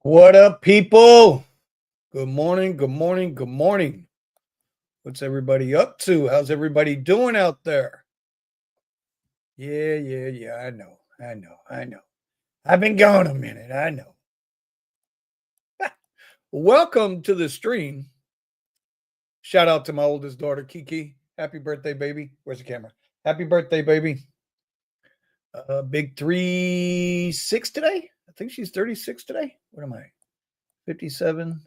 What up, people? Good morning, good morning, good morning. What's everybody up to? How's everybody doing out there? Yeah. I know. I've been gone a minute. I know. Welcome to the stream. Shout out to my oldest daughter, Kiki. Happy birthday, baby. Where's the camera? Happy birthday, baby. Big 36 today. I think she's 36 today. What am I? 57,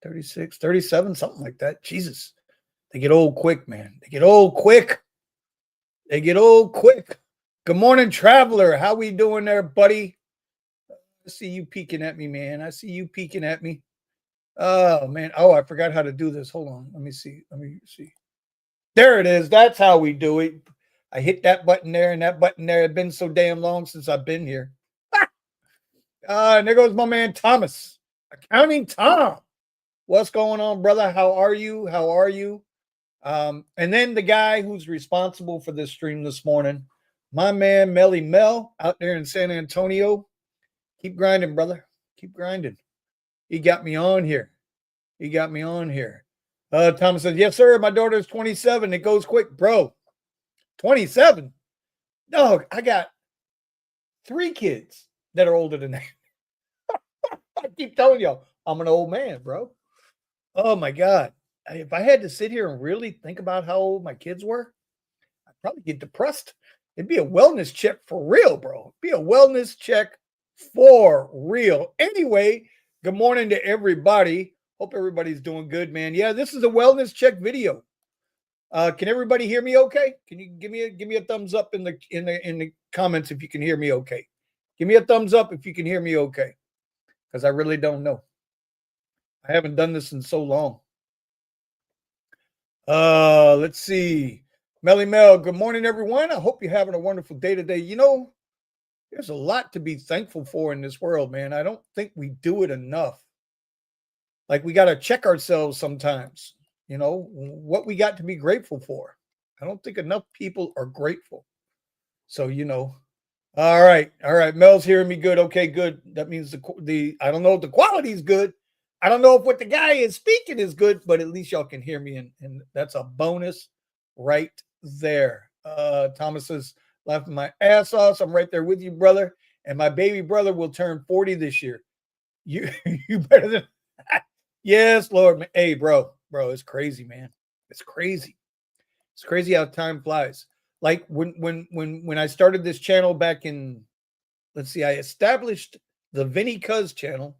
36, 37, something like that. Jesus. They get old quick, man. They get old quick. They get old quick. Good morning, traveler. How we doing there, buddy? I see you peeking at me, man. I see you peeking at me. Oh, man. Oh, I forgot how to do this. Hold on. Let me see. There it is. That's how we do it. I hit that button there and that button there. It's been so damn long since I've been here. And there goes my man, Thomas. Accounting Tom. What's going on, brother? How are you? And then the guy who's responsible for this stream this morning, my man Melly Mel out there in San Antonio. Keep grinding, brother. Keep grinding. He got me on here. Thomas says, yes, sir. My daughter's 27. It goes quick, bro. 27? Dog, I got 3 kids that are older than that. I keep telling y'all, I'm an old man, bro. Oh, my God. If I had to sit here and really think about how old my kids were, I'd probably get depressed. It'd be a wellness check for real, bro. It'd be a wellness check for real. Anyway, good morning to everybody. Hope everybody's doing good, man. Yeah, this is a wellness check video. Can everybody hear me okay? Can you give me a thumbs up in the comments if you can hear me okay? Give me a thumbs up if you can hear me okay. Because I really don't know. I haven't done this in so long. Let's see. Melly Mel, good morning, everyone. I hope you're having a wonderful day today. You know, there's a lot to be thankful for in this world, man. I don't think we do it enough. Like, we got to check ourselves sometimes, you know, what we got to be grateful for. I don't think enough people are grateful. So, you know, all right. Mel's hearing me good. Okay, good. That means the I don't know if the quality is good. I don't know if what the guy is speaking is good, but at least y'all can hear me, and that's a bonus right there. Thomas says, laughing my ass off. I'm right there with you, brother. And my baby brother will turn 40 this year. You better than yes, Lord. Hey, bro, it's crazy, man. It's crazy. It's crazy how time flies. Like when I started this channel back in, let's see, I established the Kuzz channel.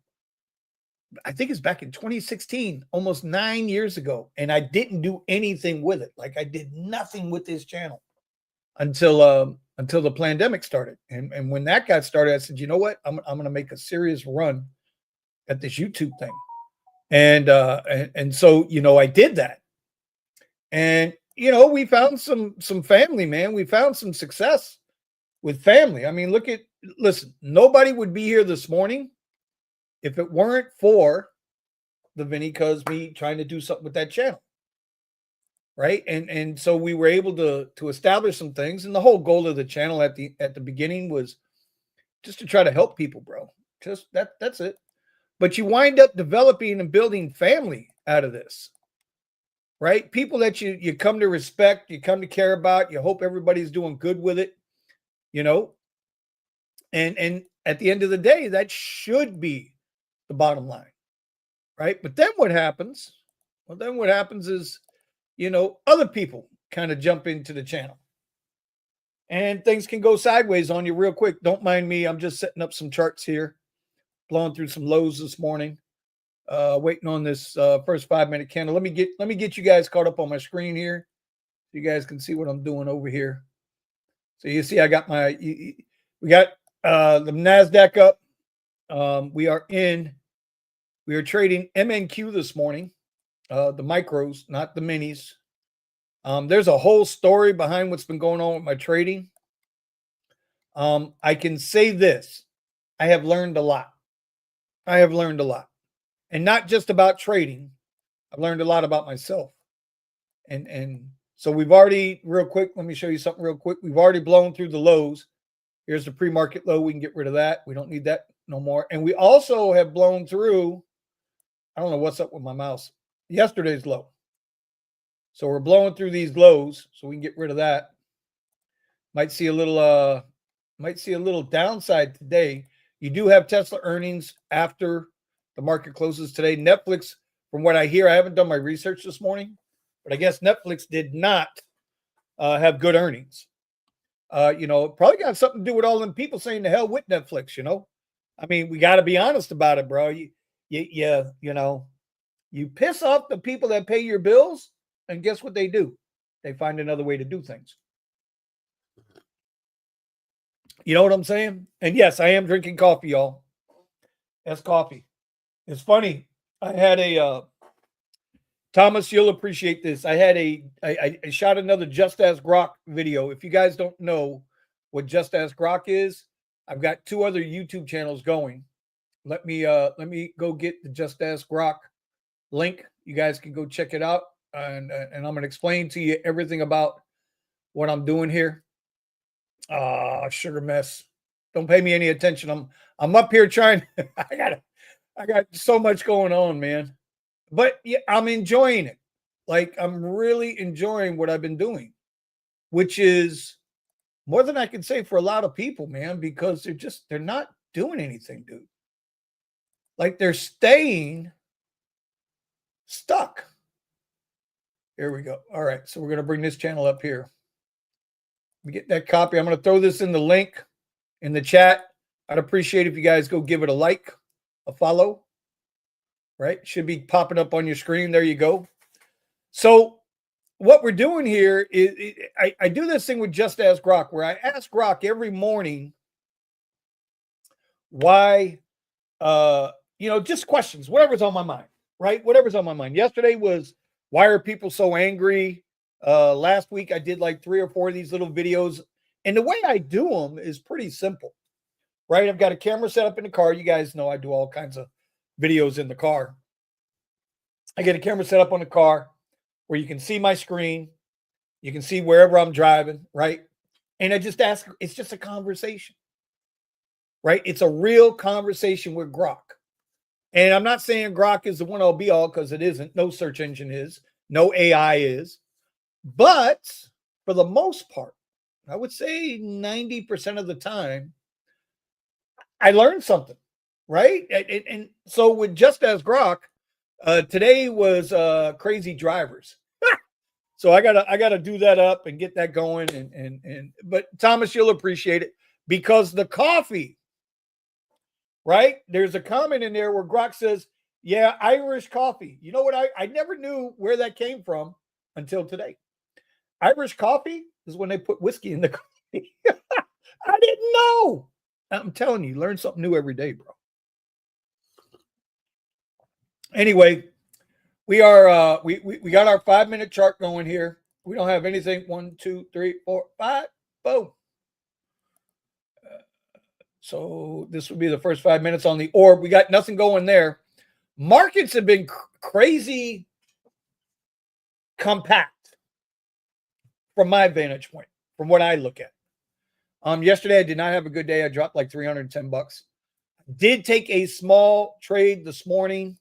I think it's back in 2016, almost 9 years ago, and I didn't do anything with it. Like, I did nothing with this channel until the pandemic started. And when that got started, I said, you know what? I'm going to make a serious run at this YouTube thing. And so, you know, I did that. And, you know, we found some family, man. We found some success with family. I mean, listen, nobody would be here this morning if it weren't for the Kuzz, me trying to do something with that channel. Right. And so we were able to establish some things. And the whole goal of the channel at the beginning was just to try to help people, bro. Just that's it. But you wind up developing and building family out of this. Right? People that you come to respect, you come to care about, you hope everybody's doing good with it, you know. And at the end of the day, that should be the bottom line. Right? But then what happens? Well, then what happens is, you know, other people kind of jump into the channel. And things can go sideways on you real quick. Don't mind me. I'm just setting up some charts here, blowing through some lows this morning. Waiting on this first 5-minute candle. Let me get you guys caught up on my screen here. So you guys can see what I'm doing over here. So you see, I got we got the NASDAQ up. We are trading MNQ this morning. The micros, not the minis. There's a whole story behind what's been going on with my trading. I can say this. I have learned a lot. And not just about trading. I've learned a lot about myself. And so we've already, real quick, let me show you something real quick. We've already blown through the lows. Here's the pre-market low. We can get rid of that. We don't need that. no more. And we also have blown through, I don't know what's up with my mouse, yesterday's low. So we're blowing through these lows so we can get rid of that. Might see a little downside today. You do have Tesla earnings after the market closes today. Netflix, from what I hear, I haven't done my research this morning, but I guess Netflix did not have good earnings. Probably got something to do with all them people saying the hell with Netflix. I mean, we got to be honest about it, bro. You piss off the people that pay your bills, and guess what they do? They find another way to do things. You know what I'm saying? And yes, I am drinking coffee, y'all. That's coffee. It's funny. I had a Thomas, you'll appreciate this. I shot another Just Ask Grok video. If you guys don't know what Just Ask Grok is, I've got 2 other YouTube channels going. Let me go get the Just Ask Grok link. You guys can go check it out, and I'm going to explain to you everything about what I'm doing here. Sugar mess. Don't pay me any attention. I'm up here trying. I got so much going on, man. But yeah, I'm enjoying it. Like, I'm really enjoying what I've been doing, which is more than I can say for a lot of people, man, because they're not doing anything, dude. Like, they're staying stuck. Here we go. All right. So we're going to bring this channel up here. We get that copy. I'm going to throw this in the link in the chat. I'd appreciate if you guys go give it a like, a follow. Right? Should be popping up on your screen. There you go. So what we're doing here is I do this thing with Just Ask Grok, where I ask Grok every morning why, just questions, whatever's on my mind, right? Whatever's on my mind. Yesterday was, why are people so angry? Last week I did like 3 or 4 of these little videos. And the way I do them is pretty simple, right? I've got a camera set up in the car. You guys know I do all kinds of videos in the car. I get a camera set up on the car where you can see my screen. You can see wherever I'm driving, right? And I just ask, it's just a conversation, right? It's a real conversation with Grok. And I'm not saying Grok is the one all be all, because it isn't. No search engine is. No AI is. But for the most part, I would say 90% of the time, I learned something, right? And so with Just Ask Grok, today was crazy drivers. So I gotta do that up and get that going. But Thomas, you'll appreciate it, because the coffee, right? There's a comment in there where Grok says, yeah, Irish coffee. You know what? I never knew where that came from until today. Irish coffee is when they put whiskey in the coffee. I didn't know. I'm telling you, learn something new every day, bro. Anyway, we are we got our 5-minute chart going here. We don't have anything. 1, 2, 3, 4, 5. Boom. So this would be the first 5 minutes on the orb. We got nothing going there. Markets have been crazy compact from my vantage point, from what I look at. Yesterday I did not have a good day. I dropped like $310. Did take a small trade this morning.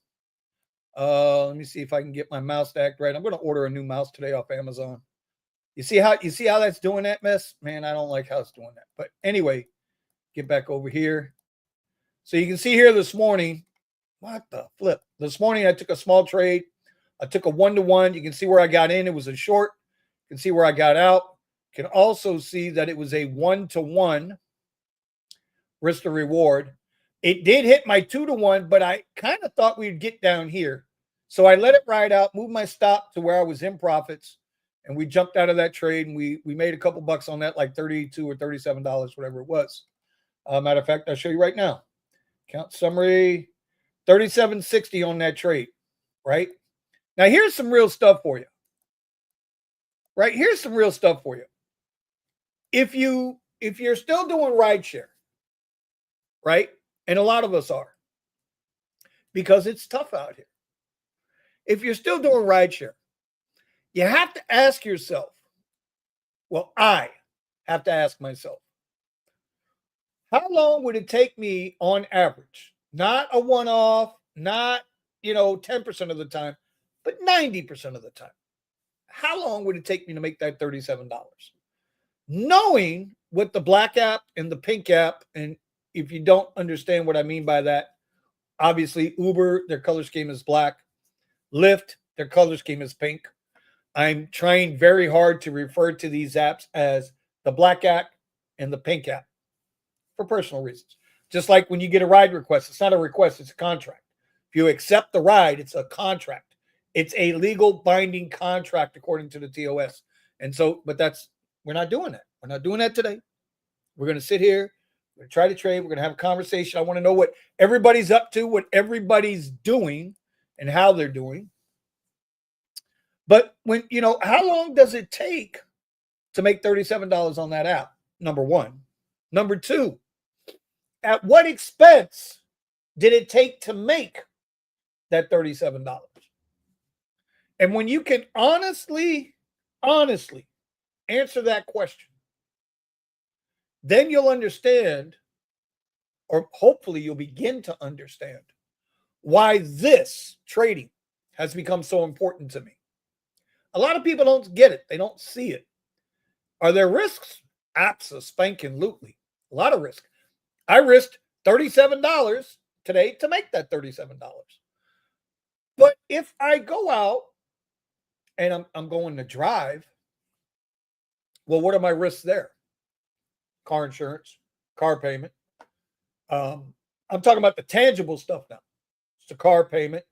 Let me see if I can get my mouse to act right. I'm going to order a new mouse today off Amazon. You see how that's doing that mess? Man, I don't like how it's doing that. But anyway, get back over here. So you can see here this morning, what the flip? This morning I took a small trade. I took a 1-to-1. You can see where I got in. It was a short. You can see where I got out. You can also see that it was a 1-to-1 risk to reward. It did hit my 2-to-1, but I kind of thought we'd get down here. So I let it ride out, moved my stop to where I was in profits, and we jumped out of that trade, and we made a couple bucks on that, like $32 or $37, whatever it was. Matter of fact, I'll show you right now. Count summary, $37.60 on that trade, right? Now, here's some real stuff for you. Right? Here's some real stuff for you. If you're still doing rideshare, right? And a lot of us are, because it's tough out here. If you're still doing rideshare, you have to ask yourself, well, I have to ask myself, How long would it take me on average? Not a one-off, not 10% of the time, but 90% of the time. How long would it take me to make that $37? Knowing what the black app and the pink app, and if you don't understand what I mean by that, obviously Uber, their color scheme is black. Lyft, their color scheme is pink. I'm trying very hard to refer to these apps as the black app and the pink app for personal reasons. Just like when you get a ride request, it's not a request, it's a contract. If you accept the ride, it's a contract. It's a legal binding contract according to the TOS. And so, but we're not doing that. We're not doing that today. We're going to sit here. We're going to try to trade. We're going to have a conversation. I want to know what everybody's up to, what everybody's doing, and how they're doing. But how long does it take to make $37 on that app? Number one. Number two, at what expense did it take to make that $37? And when you can honestly answer that question, then you'll understand, or hopefully you'll begin to understand, why this trading has become so important to me. A lot of people don't get it. They don't see it. Are there risks? Absolutely. A lot of risk. I risked $37 today to make that $37. But if I go out and I'm going to drive, well, what are my risks there? Car insurance, car payment. I'm talking about the tangible stuff now. It's the car payment,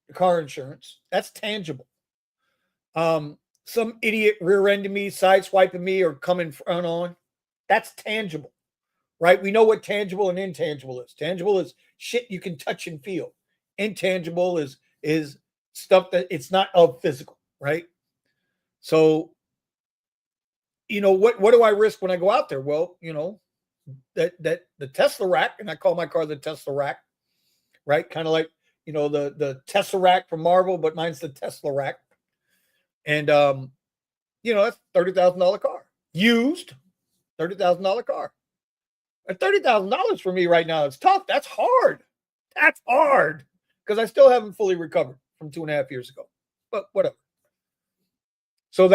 the car insurance. That's tangible. Some idiot rear-ending me, side-swiping me, or coming front on. That's tangible, right? We know what tangible and intangible is. Tangible is shit you can touch and feel. Intangible is stuff that it's not of physical, right? So, what do I risk when I go out there? Well, that the Tesla rack, and I call my car the Tesla rack, right? Kind of like, the Tesseract from Marvel, but mine's the Tesla rack. And, that's $30,000 car. Used $30,000 car. And $30,000 for me right now is tough. That's hard. That's hard. Because I still haven't fully recovered from 2.5 years ago. But whatever. So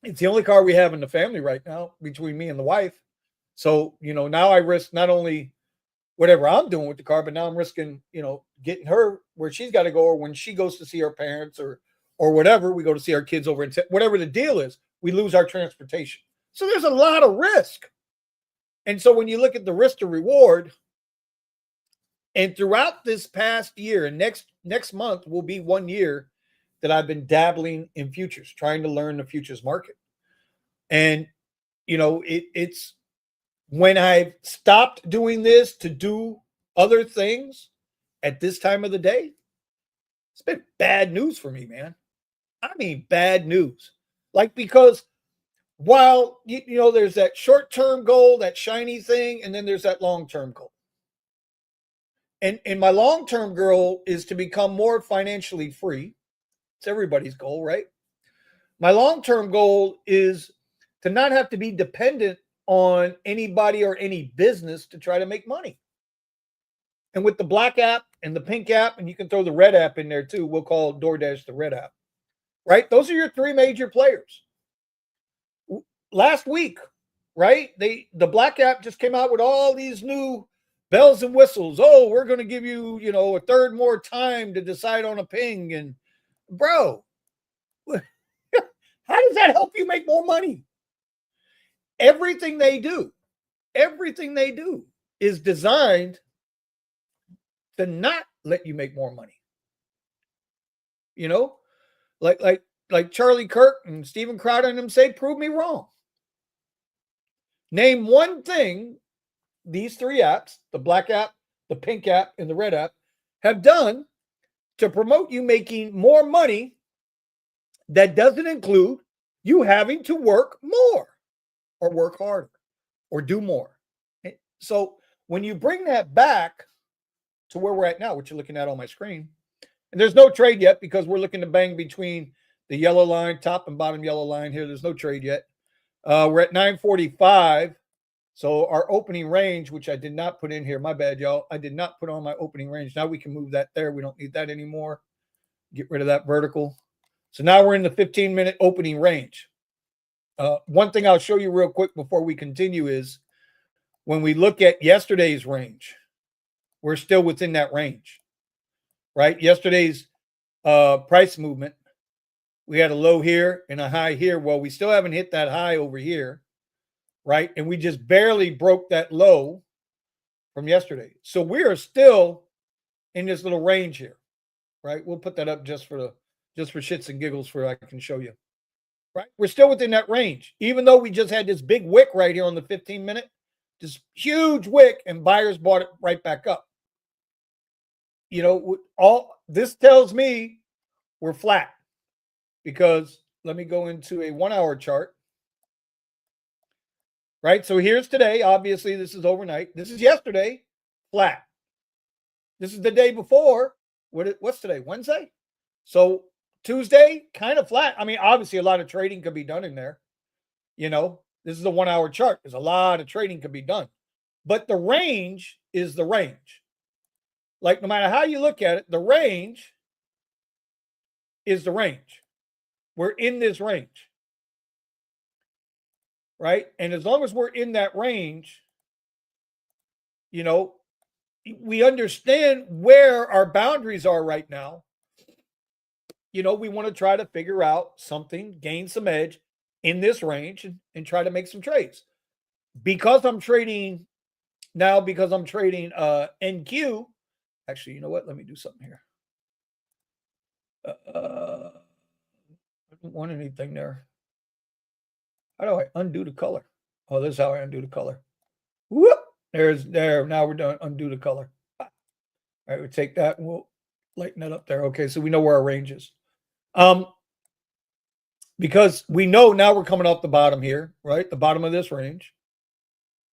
it's the only car we have in the family right now between me and the wife. So, now I risk not only whatever I'm doing with the car, but now I'm risking, getting her where she's got to go, or when she goes to see her parents or whatever, we go to see our kids over in whatever the deal is, we lose our transportation. So there's a lot of risk. And so when you look at the risk to reward, and throughout this past year, and next month will be 1 year that I've been dabbling in futures, trying to learn the futures market. And, it's when I've stopped doing this to do other things at this time of the day, it's been bad news for me, man. I mean, bad news. Like, because while, there's that short-term goal, that shiny thing, and then there's that long-term goal. And my long-term goal is to become more financially free. It's everybody's goal, right? My long-term goal is to not have to be dependent on anybody or any business to try to make money. And with the black app and the pink app, and you can throw the red app in there too, we'll call DoorDash the red app, right? Those are your three major players. Last week, right? The black app just came out with all these new bells and whistles. Oh, we're going to give you, a third more time to decide on a ping. And bro, how does that help you make more money? Everything they do is designed to not let you make more money. Like Charlie Kirk and Steven Crowder and them say, prove me wrong. Name one thing these three apps, the black app, the pink app, and the red app, have done to promote you making more money that doesn't include you having to work more or work harder or do more. So when you bring that back to where we're at now, which you're looking at on my screen, and there's no trade yet because we're looking to bang between the yellow line, top and bottom yellow line here. There's no trade yet. We're at 9:45. So our opening range, which I did not put in here, my bad, y'all. I did not put on my opening range. Now we can move that there. We don't need that anymore. Get rid of that vertical. So now we're in the 15-minute opening range. One thing I'll show you real quick before we continue is when we look at yesterday's range, we're still within that range, right? Yesterday's price movement, we had a low here and a high here. Well, we still haven't hit that high over here, right? And we just barely broke that low from yesterday. So we are still in this little range here, right? We'll put that up just for shits and giggles for I can show you, right? We're still within that range, even though we just had this big wick right here on the 15-minute, this huge wick, and buyers bought it right back up. You know, all this tells me we're flat, because let me go into a 1-hour chart. Right? So here's today. Obviously, this is overnight. This is yesterday, flat. This is the day before. What's today? Wednesday? So Tuesday, kind of flat. I mean, obviously, a lot of trading could be done in there. You know, this is a 1-hour chart. There's a lot of trading could be done. But the range is the range. Like, no matter how you look at it, the range is the range. We're in this range. Right? And as long as we're in that range, you know, we understand where our boundaries are right now. You know, we want to try to figure out something, gain some edge in this range and try to make some trades. Because I'm trading NQ. Actually, you know what? Let me do something here. I don't want anything there. How do I undo the color? Oh, this is how I undo the color. Whoop! There. Now we're done. Undo the color. All right, we'll take that and we'll lighten that up there. Okay, so we know where our range is. Because we know now we're coming off the bottom here, right? The bottom of this range.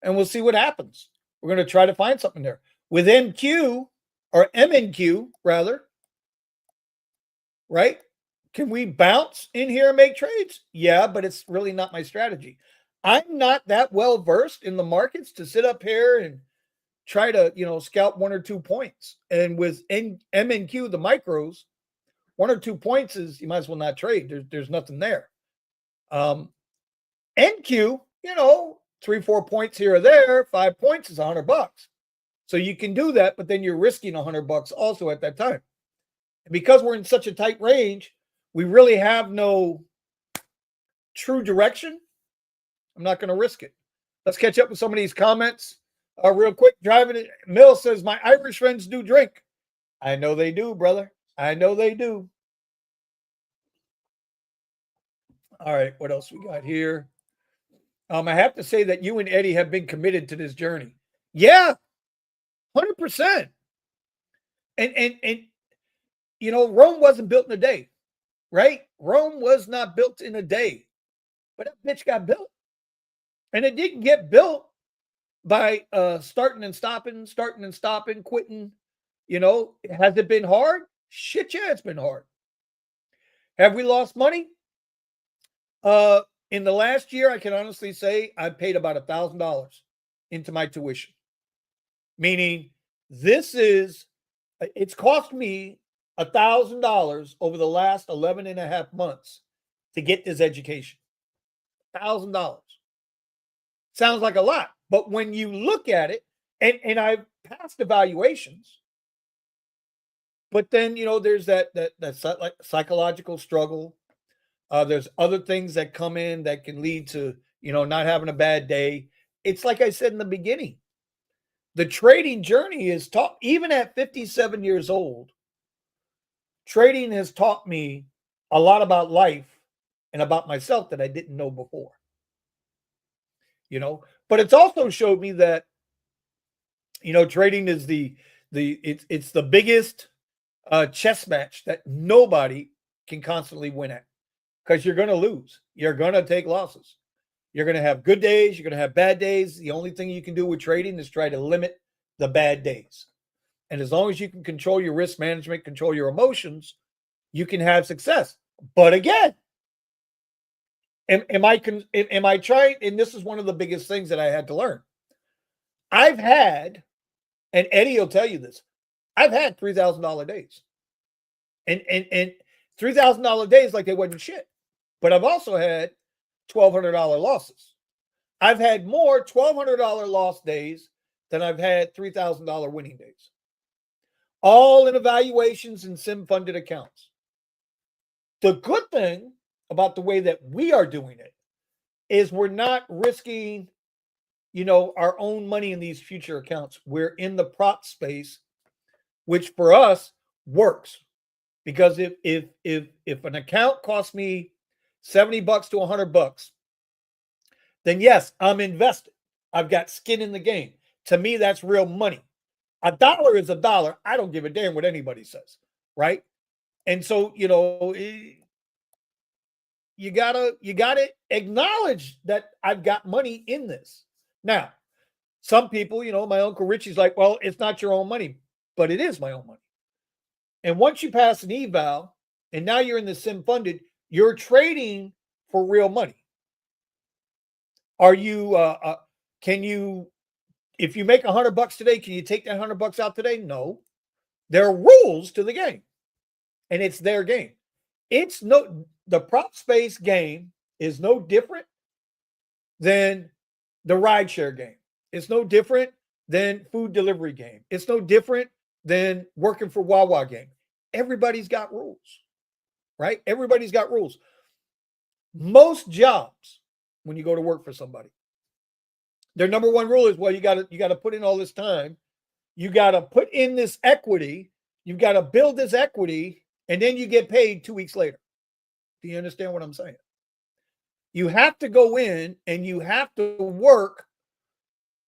And we'll see what happens. We're going to try to find something there. With NQ, or MNQ, rather, right? Can we bounce in here and make trades? Yeah, but it's really not my strategy. I'm not that well versed in the markets to sit up here and try to, scalp 1 or 2 points. And with MNQ, the micros, 1 or 2 points is you might as well not trade. There's nothing there. NQ, 3, 4 points here or there, 5 points is $100. So you can do that, but then you're risking $100 also at that time. And because we're in such a tight range, we really have no true direction. I'm not going to risk it. Let's catch up with some of these comments real quick. Driving it. Mill says, my Irish friends do drink. I know they do, brother. I know they do. All right, what else we got here? I have to say that you and Eddie have been committed to this journey. Yeah, 100%. And Rome wasn't built in a day, right? Rome was not built in a day, but that bitch got built. And it didn't get built by starting and stopping, quitting. Has it been hard? Shit, yeah, it's been hard. Have we lost money? In the last year, I can honestly say I paid about $1,000 into my tuition. Meaning it's cost me $1,000 over the last 11 and a half months to get this education. $1,000. Sounds like a lot, but when you look at it, and I've passed evaluations, but then, there's that psychological struggle. There's other things that come in that can lead to, not having a bad day. It's like I said in the beginning, the trading journey is taught, even at 57 years old, trading has taught me a lot about life and about myself that I didn't know before. But it's also showed me that, trading is it's the biggest chess match that nobody can constantly win at, because you're going to lose. You're going to take losses. You're going to have good days. You're going to have bad days. The only thing you can do with trading is try to limit the bad days. And as long as you can control your risk management, control your emotions, you can have success. But again, am I trying? And this is one of the biggest things that I had to learn. I've had, and Eddie will tell you this, I've had $3,000 days. And $3,000 days like they wasn't shit. But I've also had $1,200 losses. I've had more $1,200 loss days than I've had $3,000 winning days. All in evaluations and sim funded accounts. The good thing about the way that we are doing it is we're not risking, our own money in these future accounts. We're in the prop space, which for us works. Because if an account costs me $70 to $100, then yes, I'm invested. I've got skin in the game. To me, that's real money. A dollar is a dollar. I don't give a damn what anybody says, right? And so, you gotta acknowledge that I've got money in this. Now, some people, my Uncle Richie's like, well, it's not your own money, but it is my own money. And once you pass an eval, and now you're in the sim funded, you're trading for real money. Are you? Can you? If you make $100 today, can you take that $100 out today? No. There are rules to the game, and it's their game. The prop space game is no different than the rideshare game. It's no different than food delivery game. It's no different than working for Wawa game. Everybody's got rules, right? Everybody's got rules. Most jobs, when you go to work for somebody, their number one rule is, well, you got to put in all this time. You got to put in this equity. You've got to build this equity, and then you get paid 2 weeks later. Do you understand what I'm saying? You have to go in and you have to work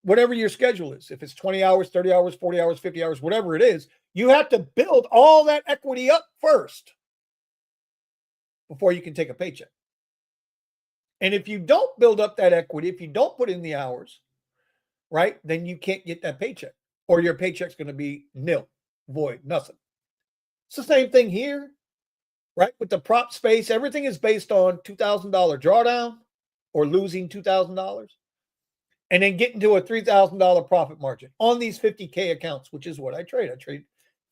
whatever your schedule is. If it's 20 hours, 30 hours, 40 hours, 50 hours, whatever it is, you have to build all that equity up first before you can take a paycheck. And if you don't build up that equity, if you don't put in the hours, right, then you can't get that paycheck, or your paycheck's going to be nil, void, nothing. It's the same thing here, right? With the prop space, everything is based on $2,000 drawdown or losing $2,000 and then getting to a $3,000 profit margin on these 50K accounts, which is what I trade. I trade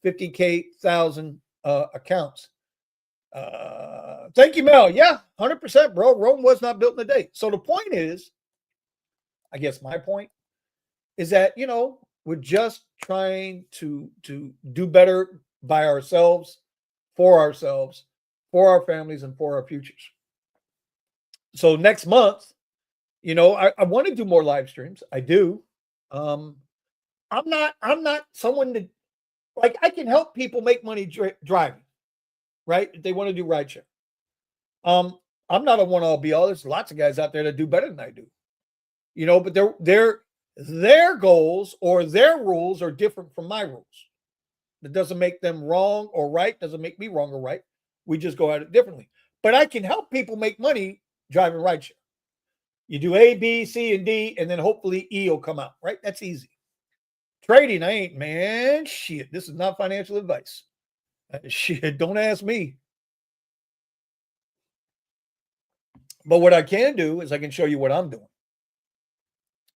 50K thousand accounts. Thank you, Mel. Yeah, 100%, bro. Rome was not built in a day. So the point is, I guess my point is that, we're just trying to do better by ourselves, for our families, and for our futures. So next month, I want to do more live streams. I do. I'm not someone that, like, I can help people make money driving, right? If they want to do rideshare. I'm not a one-all be-all. There's lots of guys out there that do better than I do. But their goals or their rules are different from my rules. That doesn't make them wrong or right, doesn't make me wrong or right. We just go at it differently. But I can help people make money driving rideshare. You do A, B, C, and D, and then hopefully E will come out, right? That's easy. Trading, I ain't, man, shit. This is not financial advice. Shit, don't ask me. But what I can do is I can show you what I'm doing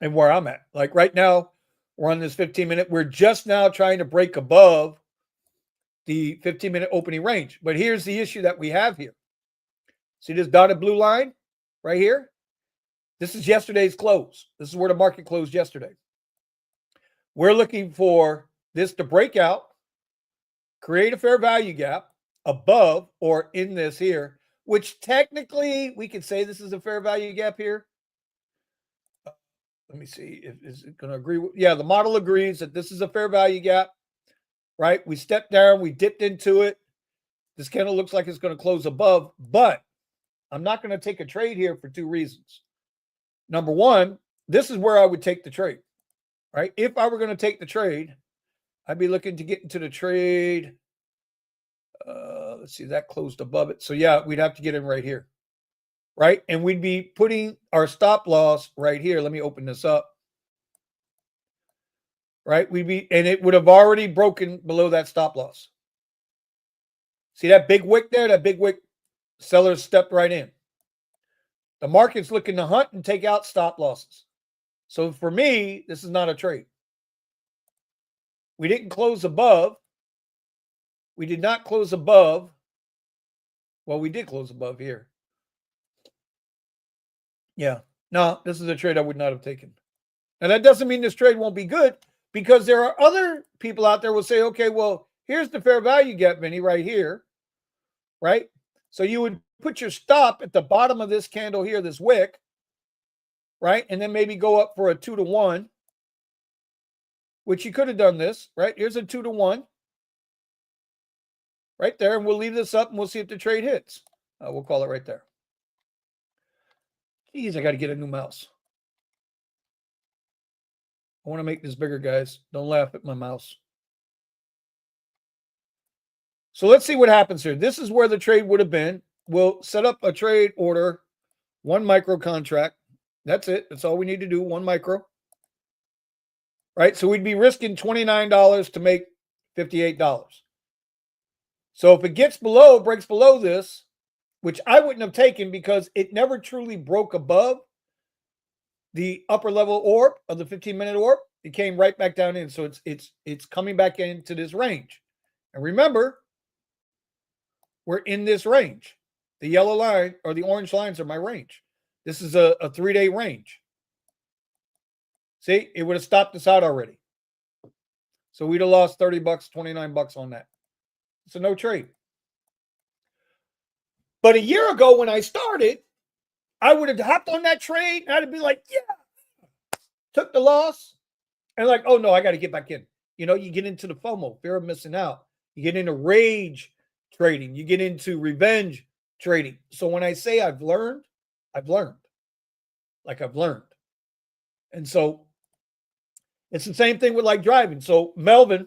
and where I'm at. Like right now, we're on this 15-minute. We're just now trying to break above the 15-minute opening range. But here's the issue that we have here. See this dotted blue line right here? This is yesterday's close. This is where the market closed yesterday. We're looking for this to break out, create a fair value gap above or in this here, which technically we could say this is a fair value gap here. Let me see. Is it going to agree? Yeah, the model agrees that this is a fair value gap, right? We stepped down. We dipped into it. This candle looks like it's going to close above, but I'm not going to take a trade here for two reasons. Number one, this is where I would take the trade, right? If I were going to take the trade, I'd be looking to get into the trade. Let's see, that closed above it. So yeah, we'd have to get in right here, right? And we'd be putting our stop loss right here. Let me open this up, right? And it would have already broken below that stop loss. See that big wick there? That big wick, sellers stepped right in. The market's looking to hunt and take out stop losses. So for me, this is not a trade. We didn't close above. We did not close above. Well, we did close above here. Yeah. No, this is a trade I would not have taken. And that doesn't mean this trade won't be good, because there are other people out there will say, okay, well, here's the fair value gap, Vinny, right here, right? So you would put your stop at the bottom of this candle here, this wick, right? And then maybe go up for a 2-to-1, which you could have done this, right? Here's a 2-to-1 right there. And we'll leave this up and we'll see if the trade hits. We'll call it right there. Geez, I got to get a new mouse. I want to make this bigger, guys. Don't laugh at my mouse. So let's see what happens here. This is where the trade would have been. We'll set up a trade order, 1 micro contract. That's it. That's all we need to do, 1 micro. Right? So we'd be risking $29 to make $58. So if it gets below, breaks below this, which I wouldn't have taken because it never truly broke above the upper level orb of the 15-minute orb, it came right back down in. So it's coming back into this range. And remember, we're in this range. The yellow line or the orange lines are my range. This is a 3-day range. See, it would have stopped us out already. So we'd have lost $30, $29 on that. It's a no trade. But a year ago when I started, I would have hopped on that trade and I'd have been like, yeah, took the loss. And like, oh no, I got to get back in. You know, you get into the FOMO, fear of missing out. You get into rage trading. You get into revenge trading. So when I say I've learned. Like I've learned. And so it's the same thing with like driving. So Melvin,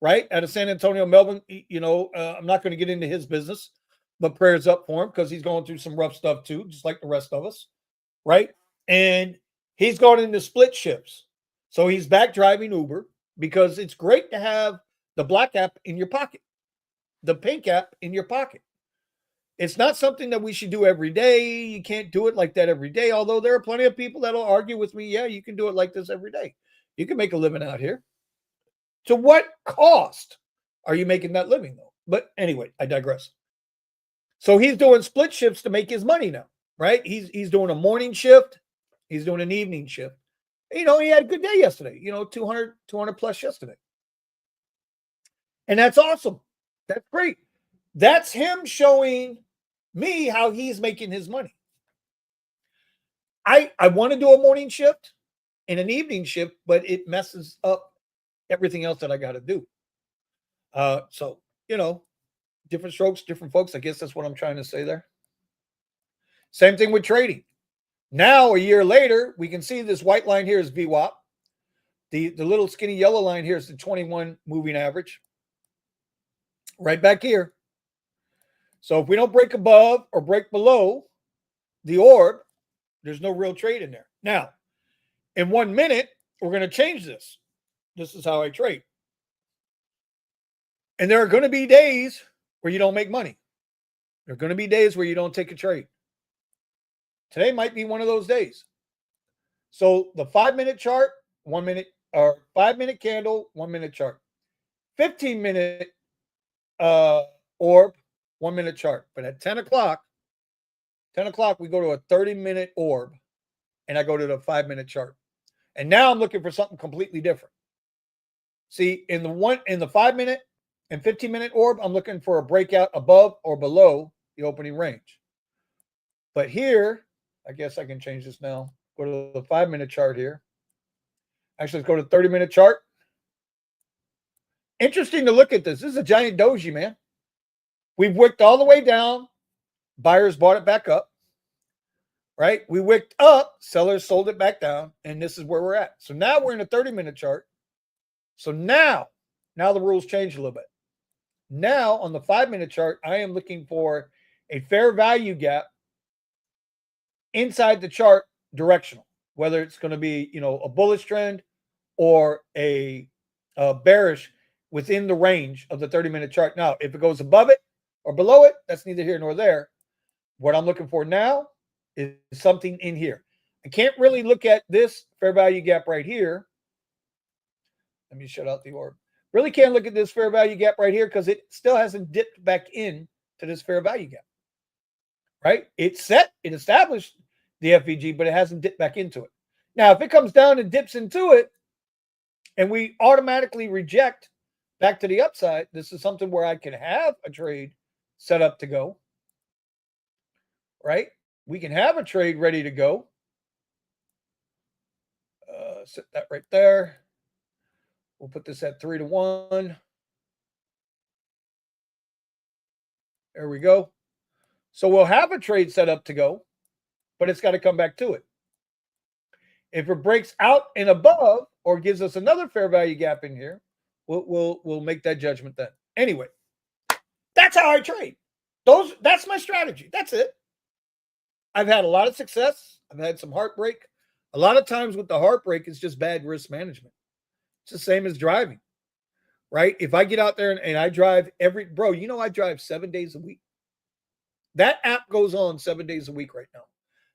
right, out of San Antonio, Melvin, you know, I'm not going to get into his business, but prayers up for him because he's going through some rough stuff too, just like the rest of us, right? And he's going into split shifts. So he's back driving Uber because it's great to have the black app in your pocket, the pink app in your pocket. It's not something that we should do every day. You can't do it like that every day, although there are plenty of people that'll argue with me, yeah, you can do it like this every day. You can make a living out here. To what cost are you making that living, though? But anyway, I digress. So he's doing split shifts to make his money now, right? He's doing a morning shift. He's doing an evening shift. You know, he had a good day yesterday, you know, 200 plus yesterday. And that's awesome. That's great. That's him showing me how he's making his money. I want to do a morning shift and an evening shift, but it messes up everything else that I got to do. So, you know, different strokes, different folks. I guess that's what I'm trying to say there. Same thing with trading. Now, a year later, we can see this white line here is VWAP. The little skinny yellow line here is the 21 moving average. Right back here. So if we don't break above or break below the orb, there's no real trade in there. Now, in 1 minute, we're going to change this. This is how I trade. And there are going to be days where you don't make money. There are going to be days where you don't take a trade. Today might be one of those days. So the 5-minute chart, 1 minute, or 5-minute candle, 1 minute chart. 15-minute orb, 1 minute chart. But at 10 o'clock, we go to a 30-minute orb, and I go to the 5-minute chart. And now I'm looking for something completely different. See, in the 5-minute and 15-minute orb, I'm looking for a breakout above or below the opening range. But here, I guess I can change this now. Go to the 5-minute chart here. Actually, let's go to the 30-minute chart. Interesting to look at this. This is a giant doji, man. We've wicked all the way down. Buyers bought it back up. Right? We wicked up. Sellers sold it back down. And this is where we're at. So now we're in a 30-minute chart. So now the rules change a little bit. Now on the 5-minute chart, I am looking for a fair value gap inside the chart directional, whether it's going to be, you know, a bullish trend or a bearish within the range of the 30-minute chart. Now, if it goes above it or below it, that's neither here nor there. What I'm looking for now is something in here, I can't really look at this fair value gap right here. Let me shut out the orb. Really can't look at this fair value gap right here because it still hasn't dipped back in to this fair value gap. Right? It established the FVG, but it hasn't dipped back into it. Now, if it comes down and dips into it, and we automatically reject back to the upside, this is something where I can have a trade set up to go. Right? We can have a trade ready to go. Set that right there. We'll put this at 3-1. There we go. So we'll have a trade set up to go, but it's got to come back to it. If it breaks out and above or gives us another fair value gap in here, we'll make that judgment then. Anyway, that's how I trade. That's my strategy. That's it. I've had a lot of success. I've had some heartbreak. A lot of times with the heartbreak, it's just bad risk management. It's the same as driving, right? If I get out there and I drive I drive 7 days a week. That app goes on 7 days a week right now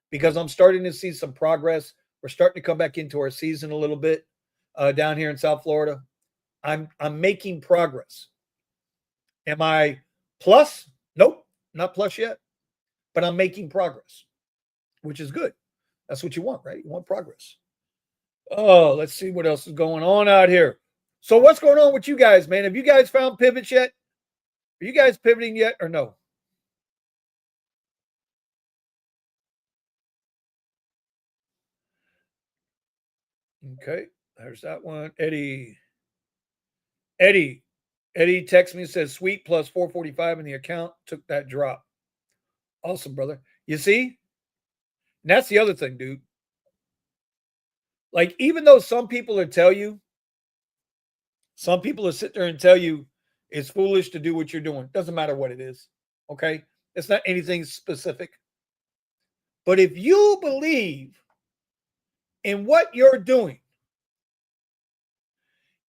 because I'm starting to see some progress. We're starting to come back into our season a little bit down here in South Florida. I'm making progress. Am I plus? Nope, not plus yet, but I'm making progress, which is good. That's what you want, right? You want progress. Oh, let's see what else is going on out here. So what's going on with you guys, man? Have you guys found pivots yet? Are you guys pivoting yet or no? Okay, there's that one. Eddie texts me and says, sweet plus 445 in the account. Took that drop. Awesome, brother. You see? And that's the other thing, dude. Like, even though some people will sit there and tell you it's foolish to do what you're doing. Doesn't matter what it is. Okay? It's not anything specific. But if you believe in what you're doing,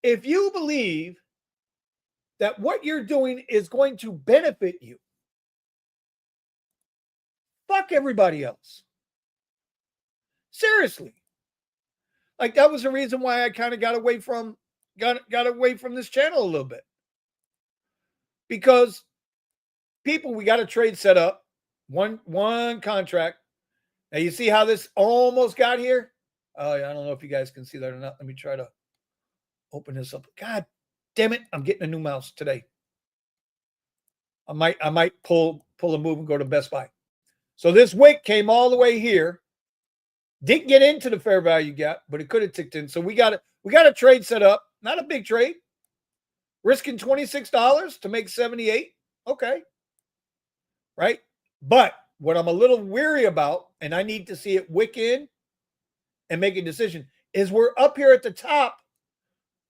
if you believe that what you're doing is going to benefit you, fuck everybody else. Seriously. Like, that was the reason why I kind of got away from this channel a little bit. Because people, we got a trade set up, one contract. Now you see how this almost got here? I don't know if you guys can see that or not. Let me try to open this up. God damn it, I'm getting a new mouse today. I might pull a move and go to Best Buy. So this wick came all the way here. Didn't get into the fair value gap, but it could have ticked in. So we got a trade set up. Not a big trade. Risking $26 to make 78. Okay. Right? But what I'm a little weary about, and I need to see it wick in and make a decision, is we're up here at the top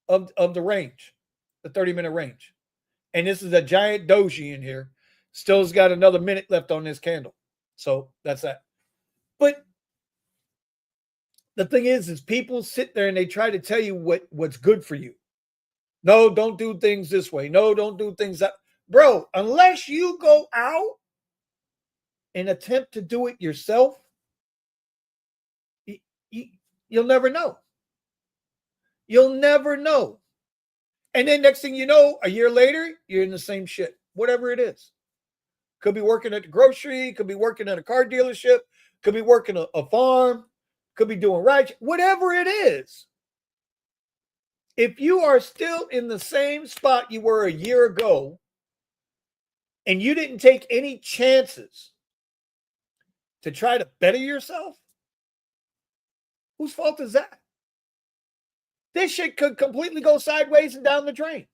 of the range, the 30-minute range. And this is a giant doji in here. Still's got another minute left on this candle. So that's that. But the thing is people sit there and they try to tell you what's good for you. No, don't do things this way. No, don't do things that. Bro, unless you go out and attempt to do it yourself, you'll never know. You'll never know. And then next thing you know, a year later, you're in the same shit, whatever it is. Could be working at the grocery, could be working at a car dealership, could be working a farm, could be doing right, whatever it is. If you are still in the same spot you were a year ago and you didn't take any chances to try to better yourself, whose fault is that? This shit could completely go sideways and down the drain.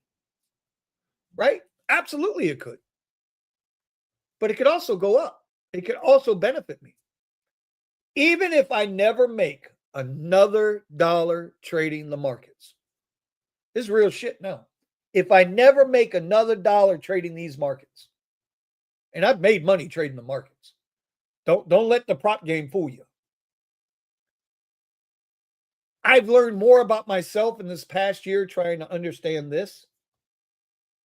Right? Absolutely it could. But it could also go up. It could also benefit me. Even if I never make another dollar trading the markets. This is real shit now. If I never make another dollar trading these markets, and I've made money trading the markets. Don't let the prop game fool you. I've learned more about myself in this past year trying to understand this,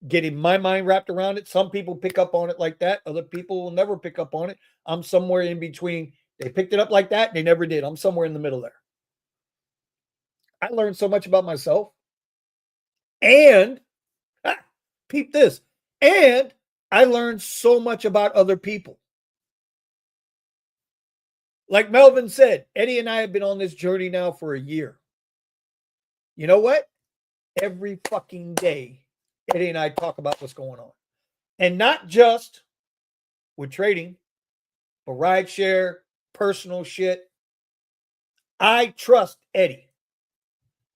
getting my mind wrapped around it. Some people pick up on it like that. Other people will never pick up on it. I'm somewhere in between. They picked it up like that. They never did. I'm somewhere in the middle there. I learned so much about myself. And peep this. And I learned so much about other people. Like Melvin said, Eddie and I have been on this journey now for a year. You know what? Every fucking day, Eddie and I talk about what's going on. And not just with trading, but rideshare, personal shit. I trust Eddie.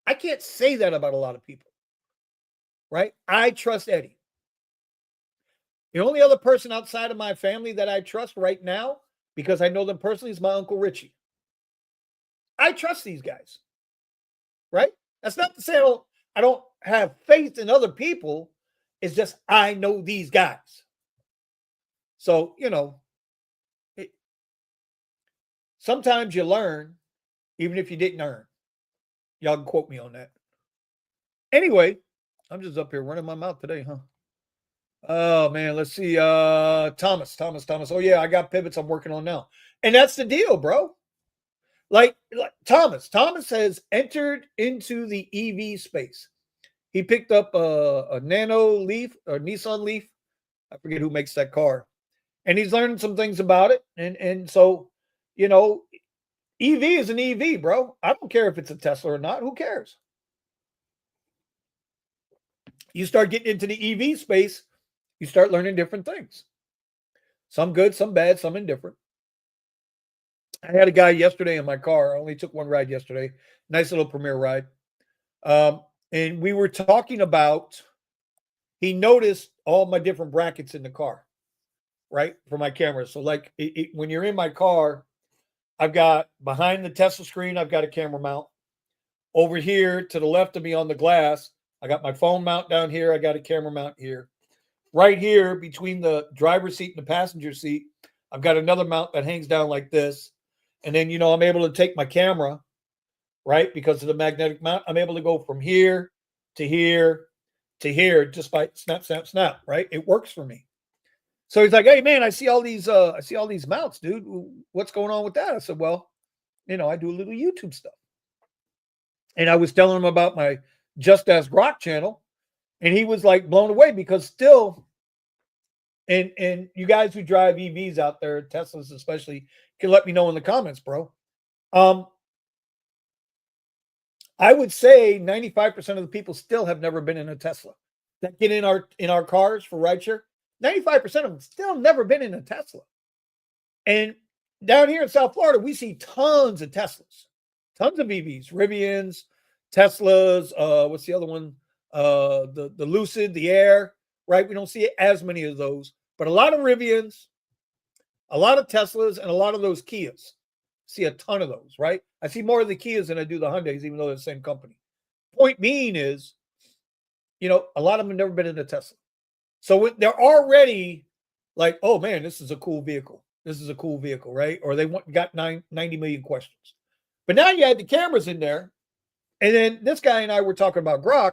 I can't say that about a lot of people, right? I trust Eddie. The only other person outside of my family that I trust right now, because I know them personally, is my Uncle Richie. I trust these guys, right? That's not to say I don't have faith in other people. It's just I know these guys. So, sometimes you learn even if you didn't earn. Y'all can quote me on that. Anyway, I'm just up here running my mouth today, huh? Oh man, let's see. Thomas. Oh yeah, I got pivots I'm working on now. And that's the deal, bro. Like Thomas has entered into the EV space. He picked up a Nano Leaf or Nissan Leaf. I forget who makes that car. And he's learning some things about it. And so, EV is an EV, bro. I don't care if it's a Tesla or not. Who cares? You start getting into the EV space, you start learning different things. Some good, some bad, some indifferent. I had a guy yesterday in my car. I only took one ride yesterday. Nice little premiere ride. And we were talking about, he noticed all my different brackets in the car, right? For my camera. So like when you're in my car, I've got behind the Tesla screen, I've got a camera mount. Over here to the left of me on the glass, I got my phone mount down here. I got a camera mount here. Right here between the driver's seat and the passenger seat, I've got another mount that hangs down like this. And then, I'm able to take my camera, right? Because of the magnetic mount, I'm able to go from here to here to here just by snap, right? It works for me. So he's like, hey man, I see all these mounts, dude. What's going on with that? I said, well, I do a little YouTube stuff. And I was telling him about my Just Ask Grok channel, and he was like blown away because still, and you guys who drive EVs out there, Teslas especially, can let me know in the comments, bro. I would say 95% of the people still have never been in a Tesla that get in our cars for rideshare. 95% of them still never been in a Tesla. And down here in South Florida, we see tons of Teslas, tons of EVs, Rivians, Teslas. What's the other one? The Lucid, the Air, right? We don't see as many of those, but a lot of Rivians, a lot of Teslas, and a lot of those Kias. See a ton of those, right? I see more of the Kias than I do the Hyundais, even though they're the same company. Point being is, a lot of them have never been in a Tesla. So they're already like, oh man, this is a cool vehicle. This is a cool vehicle, right? Or they got 90 million questions. But now you had the cameras in there. And then this guy and I were talking about Grok.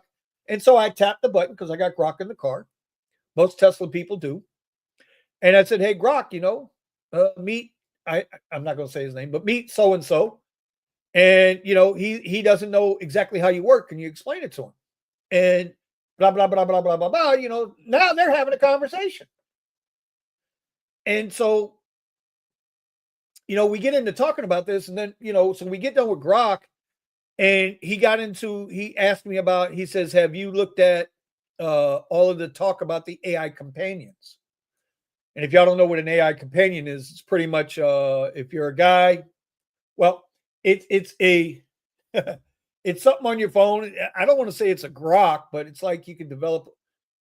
And so I tapped the button because I got Grok in the car. Most Tesla people do. And I said, hey, Grok, meet, I'm not going to say his name, but meet so-and-so. And, he doesn't know exactly how you work. Can you explain it to him? And blah, blah, blah, blah, blah, blah, blah. Now they're having a conversation. And so, we get into talking about this. And then, so we get done with Grok. And he asked me about, he says, have you looked at all of the talk about the AI companions? And if y'all don't know what an AI companion is, it's pretty much if you're a guy, well, it's it's something on your phone. I don't want to say it's a Grok, but it's like you can develop,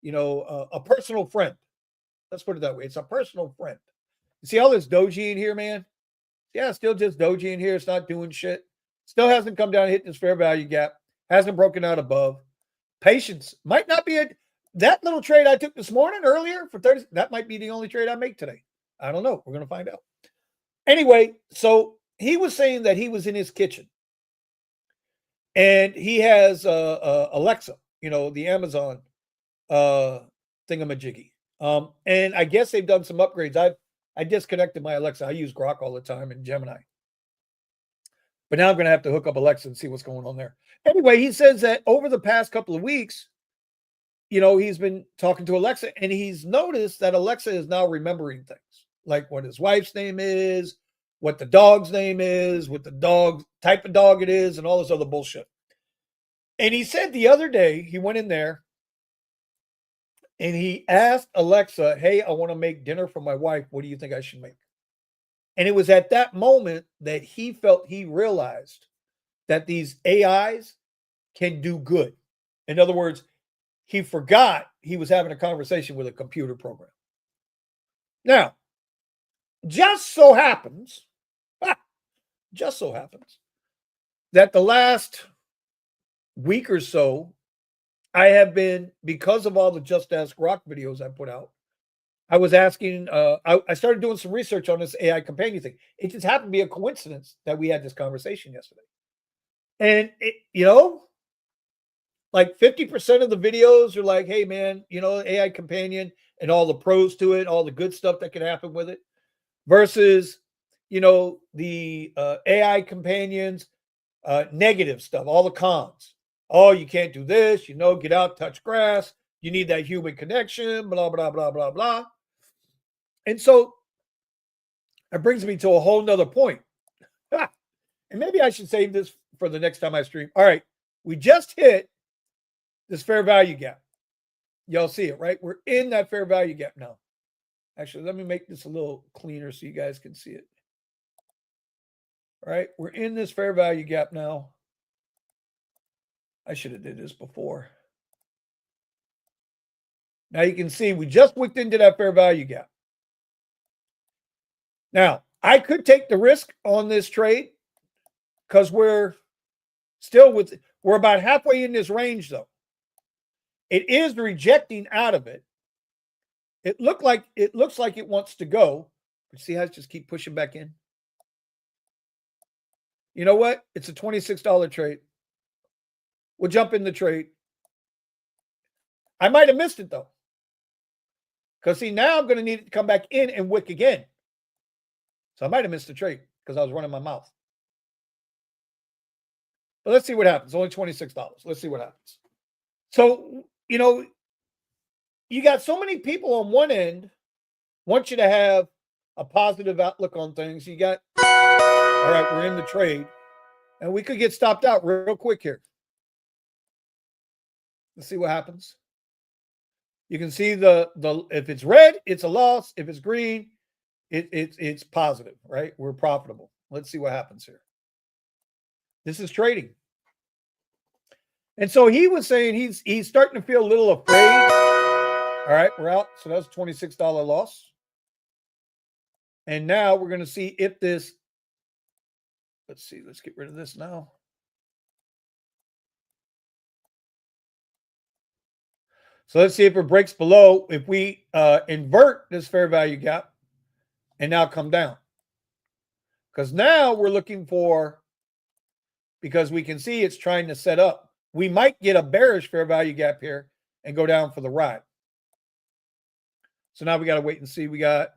a personal friend. Let's put it that way. It's a personal friend. You see all this doji in here, man? Yeah, still just doji in here. It's not doing shit. Still hasn't come down and hit this fair value gap. Hasn't broken out above. Patience might not be that little trade I took this morning earlier for 30. That might be the only trade I make today. I don't know. We're going to find out. Anyway, so he was saying that he was in his kitchen and he has Alexa, the Amazon thingamajiggy. And I guess they've done some upgrades. I disconnected my Alexa. I use Grok all the time and Gemini. But now I'm going to have to hook up Alexa and see what's going on there. Anyway, he says that over the past couple of weeks, he's been talking to Alexa and he's noticed that Alexa is now remembering things like what his wife's name is, what the dog's name is, what the dog type of dog it is, and all this other bullshit. And he said the other day he went in there and he asked Alexa, hey, I want to make dinner for my wife. What do you think I should make? And it was at that moment that he realized that these AIs can do good. In other words, he forgot he was having a conversation with a computer program. Now, just so happens that the last week or so, I have been, because of all the Just Ask Grok videos I put out, I was asking, I started doing some research on this AI companion thing. It just happened to be a coincidence that we had this conversation yesterday. And, like 50% of the videos are like, hey, man, AI companion and all the pros to it, all the good stuff that can happen with it, versus, the AI companions, negative stuff, all the cons. Oh, you can't do this, get out, touch grass. You need that human connection, blah, blah, blah, blah, blah. And so it brings me to a whole nother point. And maybe I should save this for the next time I stream. All right. We just hit this fair value gap. Y'all see it, right? We're in that fair value gap now. Actually, let me make this a little cleaner so you guys can see it. All right. We're in this fair value gap now. I should have did this before. Now you can see we just wicked into that fair value gap. Now, I could take the risk on this trade because we're about halfway in this range, though. It is rejecting out of it. It looks like it wants to go. But see how it just keep pushing back in? You know what? It's a $26 trade. We'll jump in the trade. I might have missed it, though. Because, see, now I'm going to need it to come back in and wick again. So I might have missed the trade because I was running my mouth. But let's see what happens. Only $26. Let's see what happens. So, you got so many people on one end want you to have a positive outlook on things. You got, all right, we're in the trade. And we could get stopped out real quick here. Let's see what happens. You can see the if it's red, it's a loss. If it's green, it's positive, right? We're profitable. Let's see what happens here. This is trading. And so he was saying he's starting to feel a little afraid. All right, we're out. So that's a $26 loss. And now we're going to see if this, let's see, let's get rid of this now. So let's see if it breaks below, if we invert this fair value gap and now come down. Because now we're looking for, because we can see it's trying to set up. We might get a bearish fair value gap here and go down for the ride. So now we got to wait and see. We got,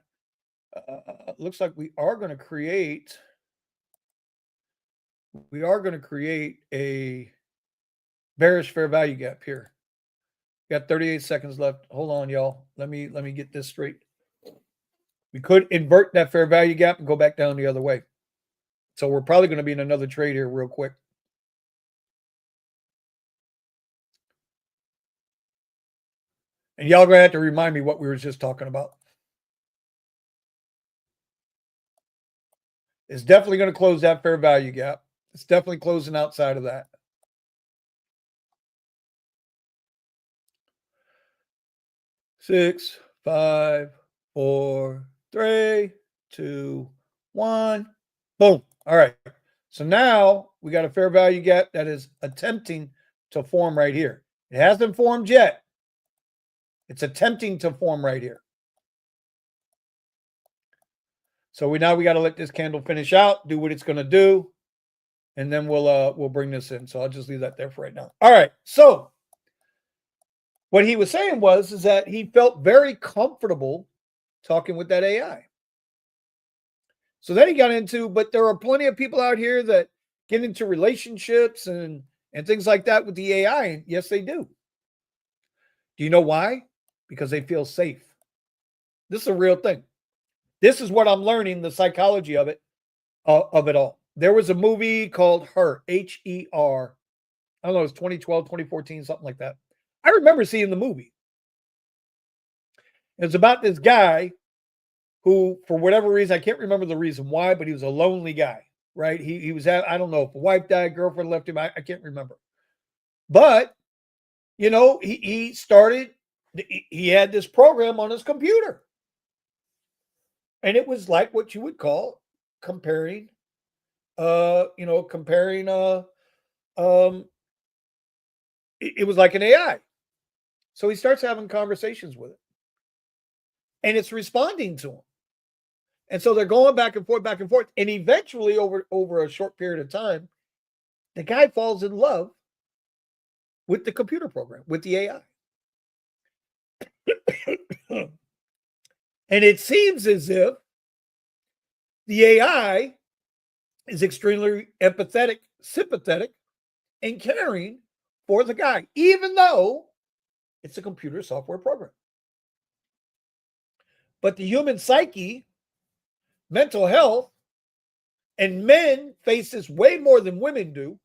looks like we are going to create a bearish fair value gap here. Got 38 seconds left. Hold on, y'all. Let me get this straight. We could invert that fair value gap and go back down the other way. So we're probably going to be in another trade here real quick. And y'all going to have to remind me what we were just talking about. It's definitely going to close that fair value gap. It's definitely closing outside of that. Six, 5, 4, 3, 2, 1. Boom. All right. So now we got a fair value gap that is attempting to form right here. It hasn't formed yet. It's attempting to form right here. So we got to let this candle finish out, do what it's going to do, and then we'll bring this in. So I'll just leave that there for right now. All right. So what he was saying is that he felt very comfortable talking with that AI. So then he got into, but there are plenty of people out here that get into relationships and things like that with the AI. And yes, they do. Do you know why? Because they feel safe. This is a real thing. This is what I'm learning, the psychology of it all. There was a movie called Her, Her. I don't know, it was 2012, 2014, something like that. I remember seeing the movie. It's about this guy who, for whatever reason, I can't remember the reason why, but he was a lonely guy, right? He was at, I don't know if a wife died, girlfriend left him, I can't remember. But, you know, he started, he had this program on his computer. And it was like what you would call comparing, it was like an AI. So he starts having conversations with it. And it's responding to him. And so they're going back and forth, back and forth. And eventually, over a short period of time, the guy falls in love with the computer program, with the AI. And it seems as if the AI is extremely empathetic, sympathetic, and caring for the guy, even though it's a computer software program. But the human psyche, mental health, and men face this way more than women do.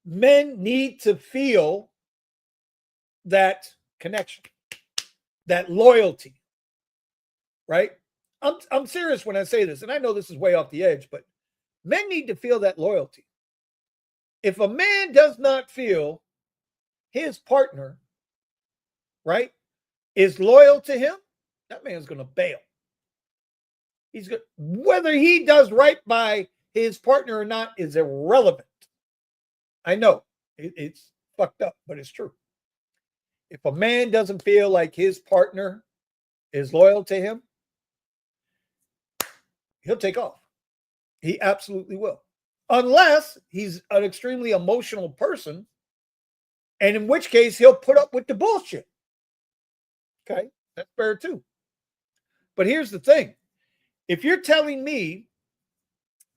Men need to feel that connection, that loyalty, right? I'm serious when I say this, and I know this is way off the edge, but men need to feel that loyalty. If a man does not feel his partner, right, is loyal to him, that man's going to bail. He's good. Whether he does right by his partner or not is irrelevant. I know it's fucked up, but it's true. If a man doesn't feel like his partner is loyal to him, he'll take off. He absolutely will. Unless he's an extremely emotional person, and in which case he'll put up with the bullshit. Okay, that's fair too. But here's the thing. If you're telling me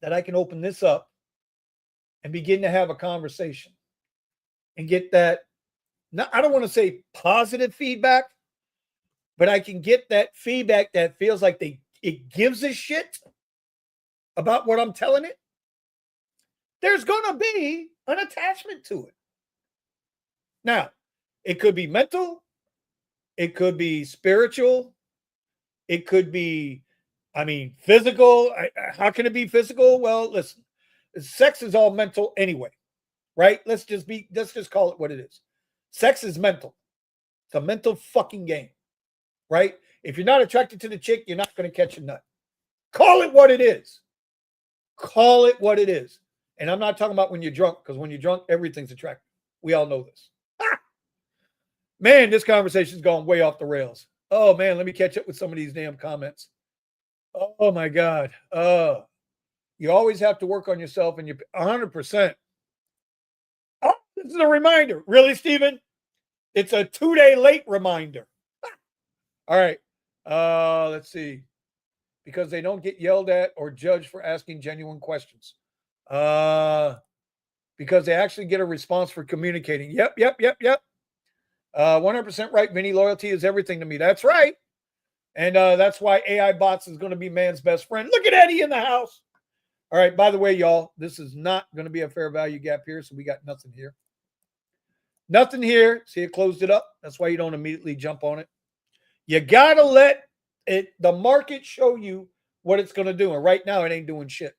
that I can open this up and begin to have a conversation and get that, now I don't want to say positive feedback, but I can get that feedback that feels like it gives a shit about what I'm telling it, there's going to be an attachment to it. Now, it could be mental, it could be spiritual, it could be, physical. How can it be physical? Well, listen, sex is all mental anyway, right? Let's just call it what it is. Sex is mental. It's a mental fucking game, right? If you're not attracted to the chick, you're not going to catch a nut. Call it what it is. Call it what it is. And I'm not talking about when you're drunk, because when you're drunk, everything's attractive. We all know this. Man, this conversation's gone way off the rails. Oh, man, let me catch up with some of these damn comments. Oh, my God. You always have to work on yourself, and you're 100%. Oh, this is a reminder. Really, Stephen? It's a 2-day late reminder. All right. Let's see. Because they don't get yelled at or judged for asking genuine questions. Because they actually get a response for communicating. Yep. 100% right, Vinny. Loyalty is everything to me. That's right. And that's why AI bots is going to be man's best friend. Look at Eddie in the house. All right. By the way, y'all, this is not going to be a fair value gap here. So we got nothing here. Nothing here. See, it closed it up. That's why you don't immediately jump on it. You got to let the market show you what it's going to do. And right now, it ain't doing shit.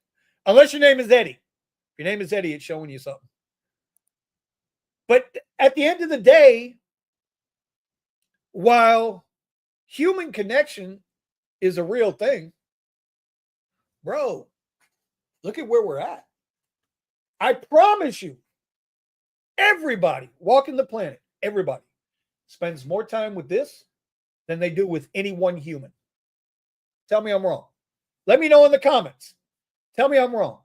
Unless your name is Eddie. If your name is Eddie, it's showing you something. But at the end of the day, while human connection is a real thing, bro, look at where we're at. I promise you, everybody walking the planet, everybody spends more time with this than they do with any one human. Tell me I'm wrong. Let me know in the comments. Tell me I'm wrong.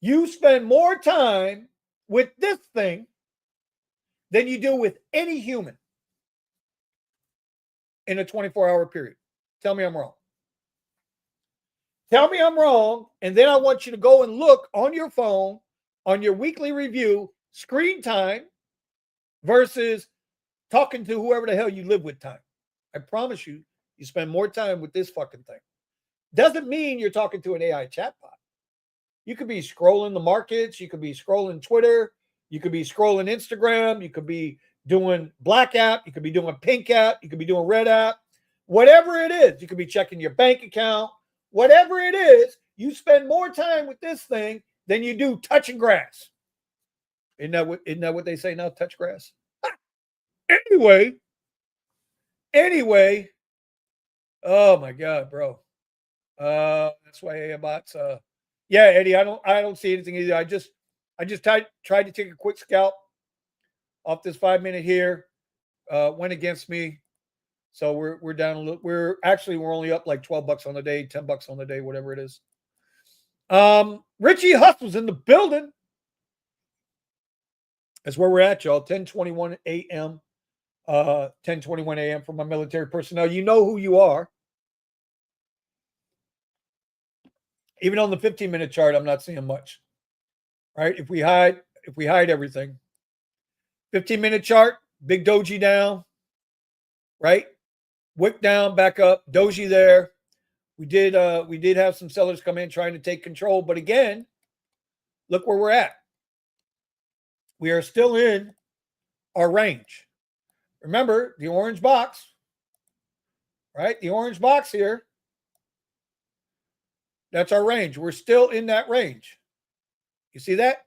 You spend more time with this thing than you do with any human in a 24-hour period. Tell me I'm wrong. Tell me I'm wrong, and then I want you to go and look on your phone on your weekly review, screen time versus talking to whoever the hell you live with time. I promise you, you spend more time with this fucking thing. Doesn't mean you're talking to an AI chatbot. You could be scrolling the markets, you could be scrolling Twitter, you could be scrolling Instagram, you could be doing black app, you could be doing pink app, you could be doing red app, whatever it is. You could be checking your bank account, whatever it is. You spend more time with this thing than you do touching grass. Isn't that what they say now? Touch grass. Anyway, oh my God, bro. That's why AI bots. Yeah, Eddie, I don't see anything either. I just tried to take a quick scalp off this 5 minute here. Went against me, so we're down a little. We're only up like $12 on the day, $10 on the day, whatever it is. Richie Hustle's in the building. That's where we're at, y'all. 10:21 a.m. 10:21 a.m. for my military personnel. You know who you are. Even on the 15-minute chart, I'm not seeing much. Right? If we hide everything. 15-minute chart, big doji down. Right? Wick down, back up, doji there. We did have some sellers come in trying to take control, but again, look where we're at. We are still in our range. Remember the orange box, right? The orange box here. That's our range. We're still in that range. You see that?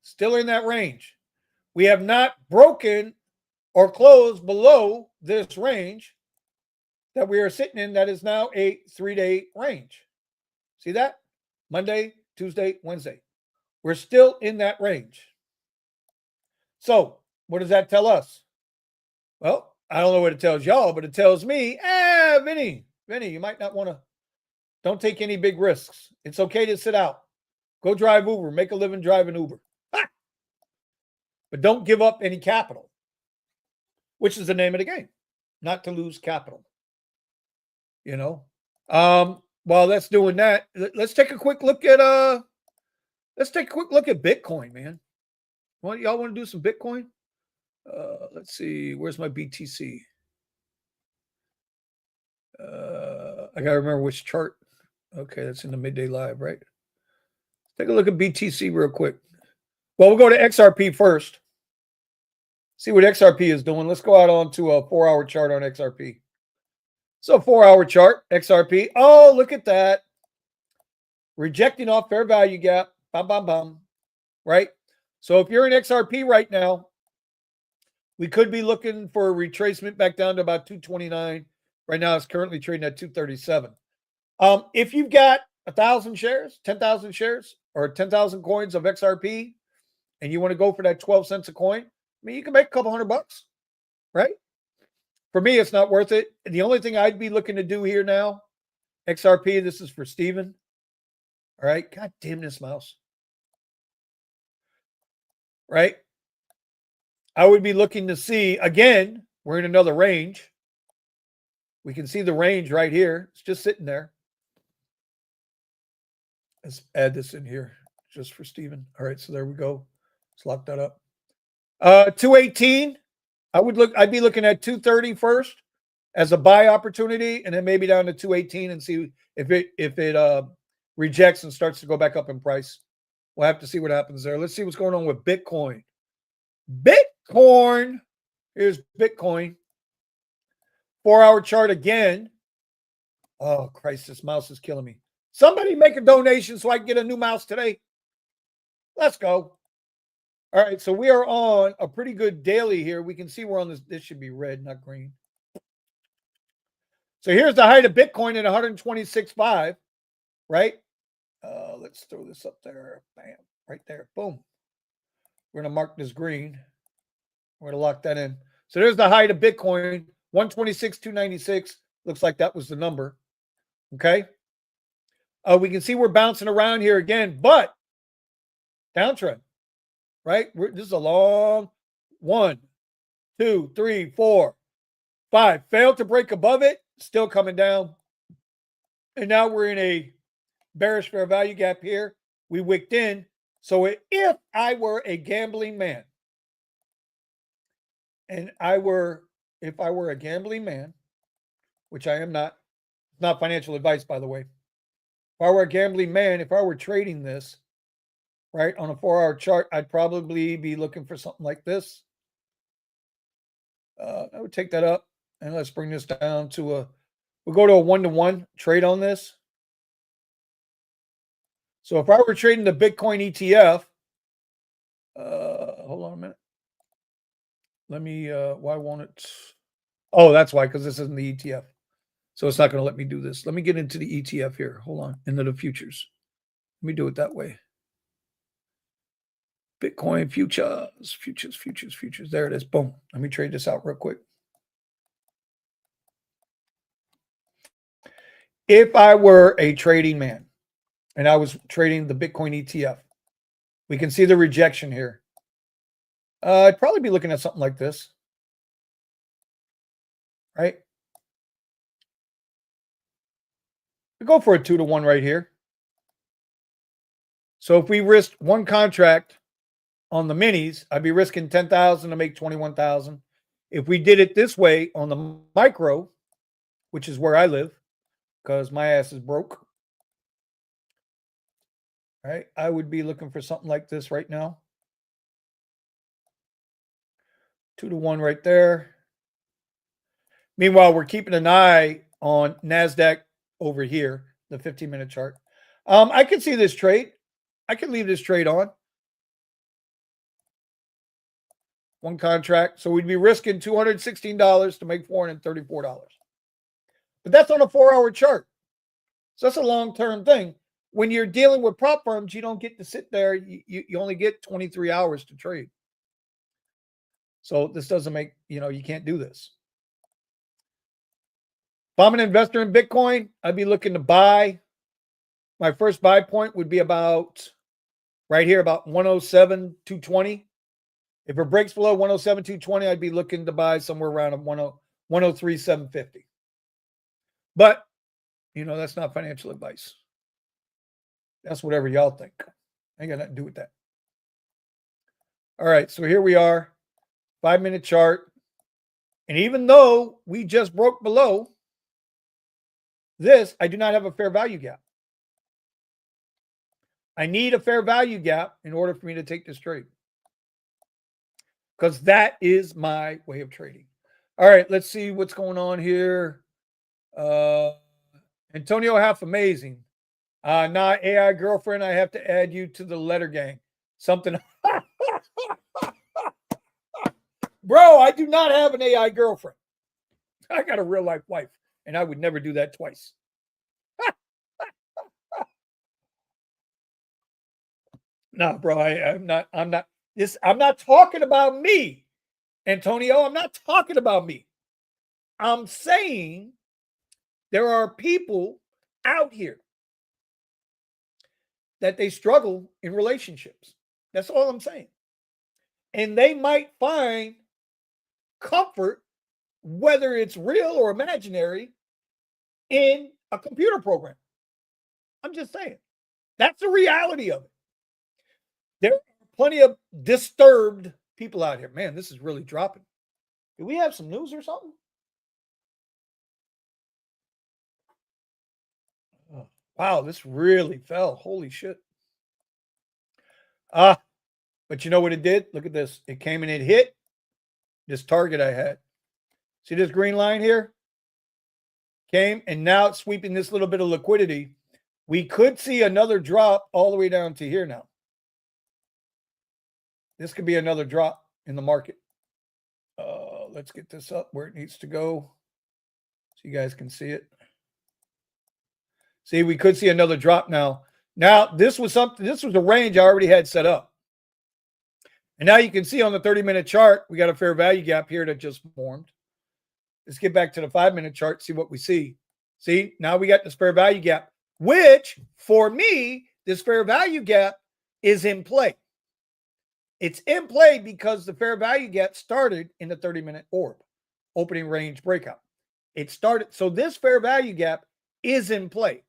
Still in that range. We have not broken or closed below this range that we are sitting in. That is now a 3-day range. See that? Monday, Tuesday, Wednesday. We're still in that range. So what does that tell us? Well, I don't know what it tells y'all, but it tells me, Vinny, you might not want to. Don't take any big risks. It's okay to sit out. Go drive Uber. Make a living driving Uber. But don't give up any capital, which is the name of the game. Not to lose capital. You know? While that's doing that, let's take a quick look at Bitcoin, man. Y'all want to do some Bitcoin? Let's see. Where's my BTC? I gotta remember which chart. Okay, that's in the midday live, right? Take a look at BTC real quick. Well, we'll go to XRP first. See what XRP is doing. Let's go out onto a 4-hour chart on XRP. So 4-hour chart, XRP. Oh, look at that. Rejecting off fair value gap. Bam, bam, bam. Right? So if you're in XRP right now, we could be looking for a retracement back down to about 229. Right now, it's currently trading at 237. If you've got 1,000 shares, 10,000 shares, or 10,000 coins of XRP, and you want to go for that 12 cents a coin, I mean, you can make a couple $100, right? For me, it's not worth it. The only thing I'd be looking to do here now, XRP, this is for Steven. All right. God damn this mouse. Right? I would be looking to see, again, we're in another range. We can see the range right here. It's just sitting there. Let's add this in here just for Steven. All right, so there we go. Let's lock that up. 218. I'd be looking at 230 first as a buy opportunity, and then maybe down to 218 and see if it rejects and starts to go back up in price. We'll have to see what happens there. Let's see what's going on with Bitcoin. Bitcoin. Here's Bitcoin. 4-hour chart again. Oh, Christ, this mouse is killing me. Somebody make a donation so I can get a new mouse today. Let's go. All right, so we are on a pretty good daily here. We can see we're on this. This should be red, not green. So here's the height of Bitcoin at 126.5, right? Let's throw this up there. Bam, right there. Boom. We're going to mark this green. We're going to lock that in. So there's the height of Bitcoin, 126,296. Looks like that was the number. Okay. We can see we're bouncing around here again, but downtrend, right? This is a long 1, 2, 3, 4, 5. Failed to break above it. Still coming down. And now we're in a bearish fair value gap here. We wicked in. So if I were a gambling man, and if I were a gambling man, which I am not, it's not financial advice, by the way. If I were a gambling man, if I were trading this, right, on a 4-hour chart, I'd probably be looking for something like this. I would take that up, and let's bring this down to we'll go to a 1-to-1 trade on this. So if I were trading the Bitcoin ETF, hold on a minute. Let me, why won't it? Oh, that's why, because this isn't the ETF. So it's not going to let me do this. Let me get into the ETF here. Hold on, into the futures. Let me do it that way. Bitcoin futures. There it is. Boom. Let me trade this out real quick. If I were a trading man and I was trading the Bitcoin ETF, we can see the rejection here. I'd probably be looking at something like this, right? We go for a 2-to-1 right here. So if we risked one contract on the minis, I'd be risking 10,000 to make 21,000. If we did it this way on the micro, which is where I live, because my ass is broke, right? I would be looking for something like this right now. 2-to-1 right there. Meanwhile, we're keeping an eye on NASDAQ over here, the 15-minute chart. I can see this trade. I can leave this trade on. One contract. So we'd be risking $216 to make $434. But that's on a 4-hour chart. So that's a long-term thing. When you're dealing with prop firms, you don't get to sit there. You only get 23 hours to trade. So this doesn't make, you can't do this. If I'm an investor in Bitcoin, I'd be looking to buy. My first buy point would be about right here, about 107,220. If it breaks below 107,220, I'd be looking to buy somewhere around 103,750. But, that's not financial advice. That's whatever y'all think. I ain't got nothing to do with that. All right, so here we are, 5-minute chart. And even though we just broke below this, I do not have a fair value gap. I need a fair value gap in order for me to take this trade, because that is my way of trading. All right, let's see what's going on here. Antonio, half amazing. Not AI girlfriend. I have to add you to the letter gang. Something. Bro, I do not have an AI girlfriend. I got a real life wife, and I would never do that twice. No, bro, I'm not talking about me, Antonio. I'm not talking about me. I'm saying there are people out here that they struggle in relationships. That's all I'm saying. And they might find comfort, whether it's real or imaginary, in a computer program. I'm just saying. That's the reality of it. There are plenty of disturbed people out here. Man, this is really dropping. Do we have some news or something? Oh, wow, this really fell. Holy shit. But you know what it did? Look at this. It came and it hit this target I had. See this green line here? Came, and now it's sweeping this little bit of liquidity. We could see another drop all the way down to here now. This could be another drop in the market. Let's get this up where it needs to go so you guys can see it. See, we could see another drop now. Now, this was a range I already had set up. And now you can see on the 30-minute chart, we got a fair value gap here that just formed. Let's get back to the 5-minute chart, see what we see. See, now we got this fair value gap, which for me, this fair value gap is in play. It's in play because the fair value gap started in the 30-minute orb, opening range breakout. It started. So this fair value gap is in play,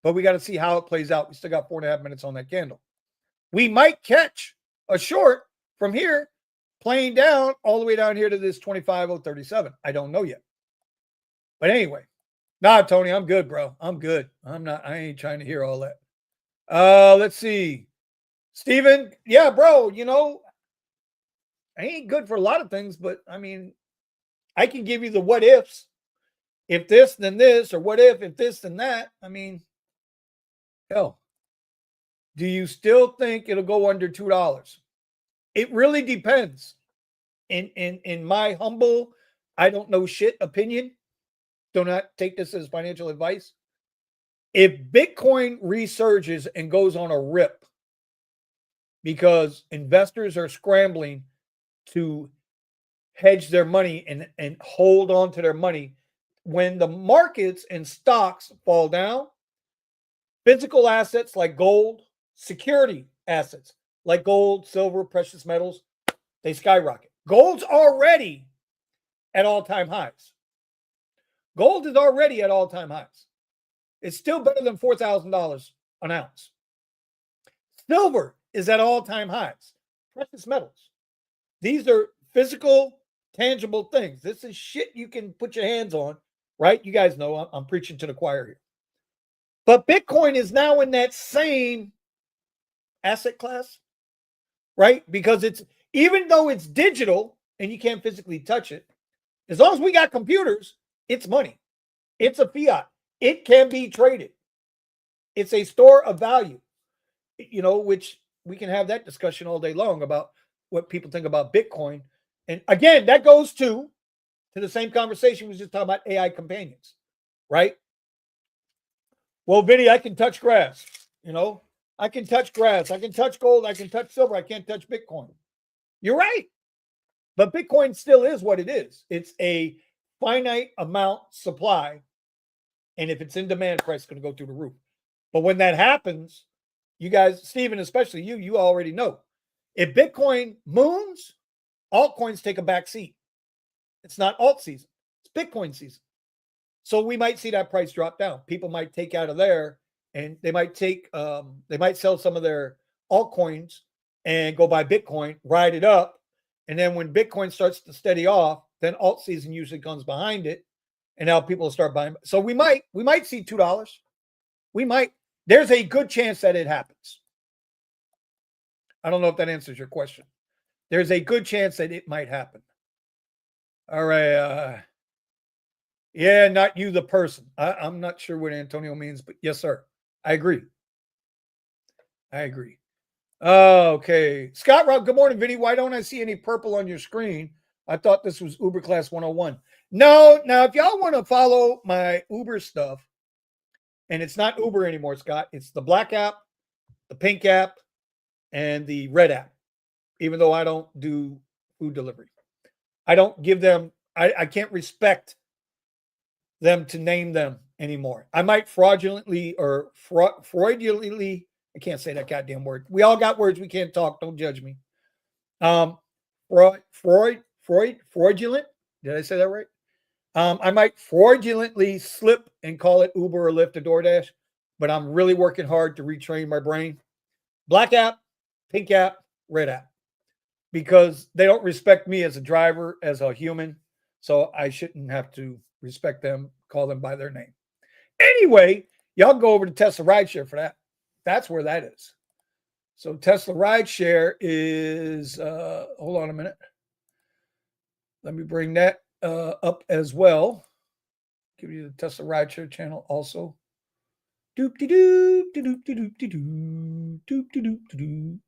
but we got to see how it plays out. We still got 4.5 minutes on that candle. We might catch a short from here, playing down all the way down here to this 25.037. I don't know yet. But anyway, nah, Tony, I'm good, bro. I'm good. I ain't trying to hear all that. Let's see. Steven, yeah, bro, I ain't good for a lot of things, but I mean, I can give you the what ifs. If this, then this, or what if this, then that. I mean, hell. Do you still think it'll go under $2? It really depends. In my humble, I don't know shit opinion, do not take this as financial advice. If Bitcoin resurges and goes on a rip because investors are scrambling to hedge their money and hold on to their money, when the markets and stocks fall down, physical assets like gold, security assets like gold, silver, precious metals, they skyrocket. Gold's already at all-time highs. Gold is already at all-time highs. It's still better than $4,000 an ounce. Silver is at all-time highs. Precious metals. These are physical, tangible things. This is shit you can put your hands on, right? You guys know I'm preaching to the choir here. But Bitcoin is now in that same asset class, right? Because it's, even though it's digital and you can't physically touch it, as long as we got computers, it's money. It's a fiat. It can be traded. It's a store of value, which we can have that discussion all day long about what people think about Bitcoin. And again, that goes to the same conversation we was just talking about AI companions, right? Well, Vinny, I can touch grass, I can touch grass. I can touch gold. I can touch silver. I can't touch Bitcoin. You're right. But Bitcoin still is what it is. It's a finite amount supply. And if it's in demand, price is going to go through the roof. But when that happens, you guys, Stephen, especially you already know. If Bitcoin moons, altcoins take a back seat. It's not alt season. It's Bitcoin season. So we might see that price drop down. People might take out of there and they might sell some of their altcoins and go buy Bitcoin, ride it up. And then when Bitcoin starts to steady off, then alt season usually comes behind it. And now people will start buying. So we might see $2. We might. There's a good chance that it happens. I don't know if that answers your question. There's a good chance that it might happen. All right. Yeah, not you, the person. I'm not sure what Antonio means, but yes, sir. I agree. Okay. Scott Rob, good morning, Vinny. Why don't I see any purple on your screen? I thought this was Uber Class 101. No, now if y'all want to follow my Uber stuff, and it's not Uber anymore, Scott, it's the black app, the pink app, and the red app, even though I don't do food delivery. I don't give them, I can't respect them to name them anymore. I might fraudulently, I can't say that goddamn word. We all got words. We can't talk. Don't judge me. Fraudulent. Did I say that right? I might fraudulently slip and call it Uber or Lyft or DoorDash, but I'm really working hard to retrain my brain. Black app, pink app, red app, because they don't respect me as a driver, as a human. So I shouldn't have to respect them, call them by their name. Anyway, y'all go over to Tesla Rideshare for that. That's where that is. So Tesla Rideshare is, hold on a minute. Let me bring that up as well. Give you the Tesla Rideshare channel also. Doop-de-doop, doop-de-doop, doop-de-doop.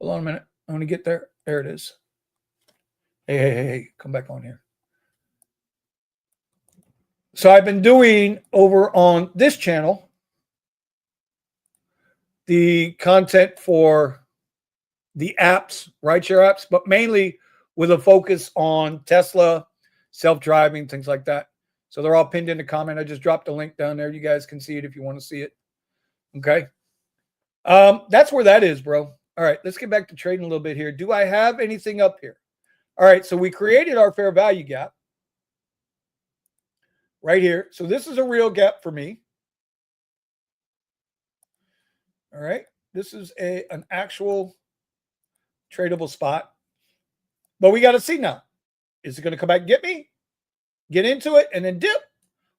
Hold on a minute. I'm going to get there. There it is. Hey. Come back on here. So I've been doing over on this channel the content for the apps, rideshare apps, but mainly with a focus on Tesla, self-driving, things like that. So they're all pinned in the comment. I just dropped a link down there. You guys can see it if you want to see it. Okay. That's where that is, bro. All right, let's get back to trading a little bit here. Do I have anything up here? All right, so we created our fair value gap right here. So this is a real gap for me. All right. This is an actual tradable spot. But we got to see now. Is it going to come back and get me? Get into it and then dip?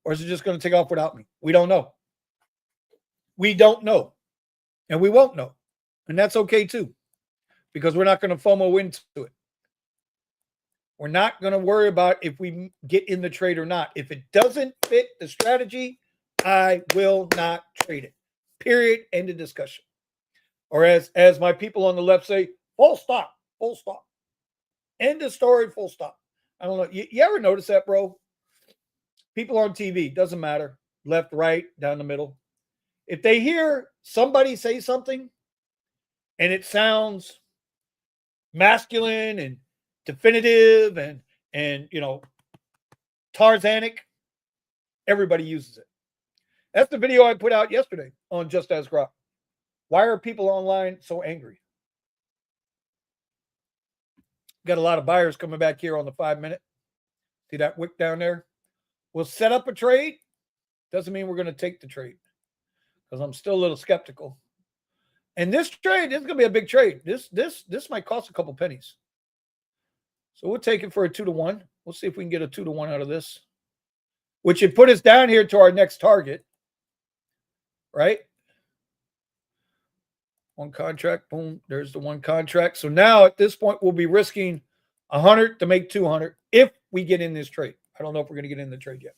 Or is it just going to take off without me? We don't know. We don't know. And we won't know. And that's okay too. Because we're not going to FOMO into it. We're not going to worry about if we get in the trade or not. If it doesn't fit the strategy, I will not trade it. Period. End of discussion. Or as my people on the left say, full stop. Full stop. End of story. Full stop. I don't know. You ever notice that, bro? People on TV, doesn't matter. Left, right, down the middle. If they hear somebody say something and it sounds masculine and definitive and Tarzanic, everybody uses it. That's the video I put out yesterday on Just As Grok. Why are people online so angry? Got a lot of buyers coming back here on the 5-minute. See that wick down there? We'll set up a trade. Doesn't mean we're going to take the trade because I'm still a little skeptical. And this trade is going to be a big trade. This might cost a couple pennies. So we'll take it for a 2-to-1. We'll see if we can get a 2-to-1 out of this, which would put us down here to our next target, right? One contract, boom, there's the one contract. So now at this point, we'll be risking 100 to make 200 if we get in this trade. I don't know if we're going to get in the trade yet.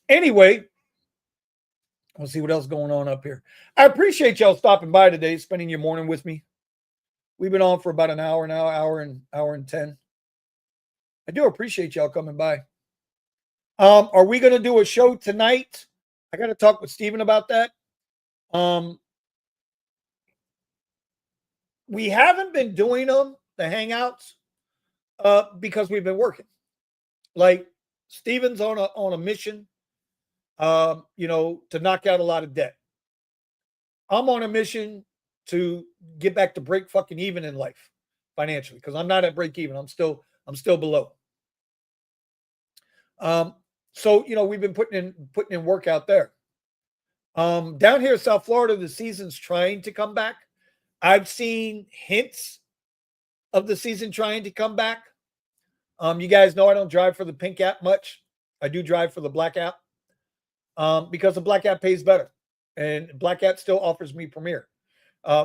Anyway, we'll see what else is going on up here. I appreciate y'all stopping by today, spending your morning with me. We've been on for about an hour now, hour and 10. I do appreciate y'all coming by. Are we going to do a show tonight? I got to talk with Steven about that. We haven't been doing them, the hangouts, because we've been working. Like Steven's on a mission, to knock out a lot of debt. I'm on a mission to get back to break fucking even in life financially because I'm not at break even. I'm still below. So we've been putting in work out there. Down here in South Florida, the season's trying to come back. I've seen hints of the season trying to come back. You guys know I don't drive for the pink app much. I do drive for the black app because the black app pays better. And black app still offers me Premier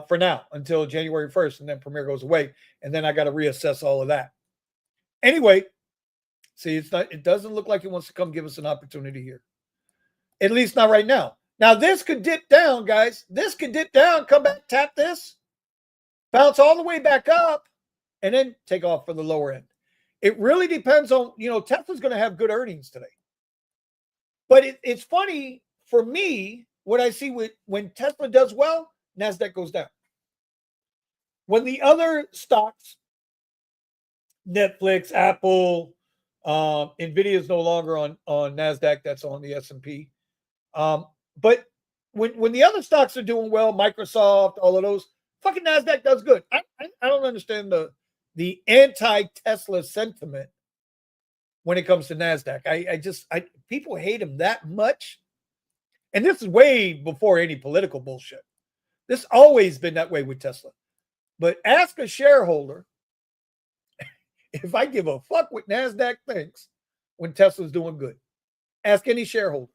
for now until January 1st. And then Premier goes away. And then I got to reassess all of that. Anyway, see, it doesn't look like it wants to come give us an opportunity here. At least not right now. Now, this could dip down, guys. This could dip down, come back, tap this, bounce all the way back up, and then take off for the lower end. It really depends on, Tesla's going to have good earnings today. But it's funny for me, what I see when Tesla does well, NASDAQ goes down. When the other stocks, Netflix, Apple, NVIDIA is no longer on NASDAQ, that's on the S&P. But when the other stocks are doing well, Microsoft, all of those, fucking NASDAQ does good. I don't understand the anti-Tesla sentiment when it comes to NASDAQ. People hate them that much. And this is way before any political bullshit. This always been that way with Tesla. But ask a shareholder if I give a fuck what NASDAQ thinks when Tesla's doing good. Ask any shareholder.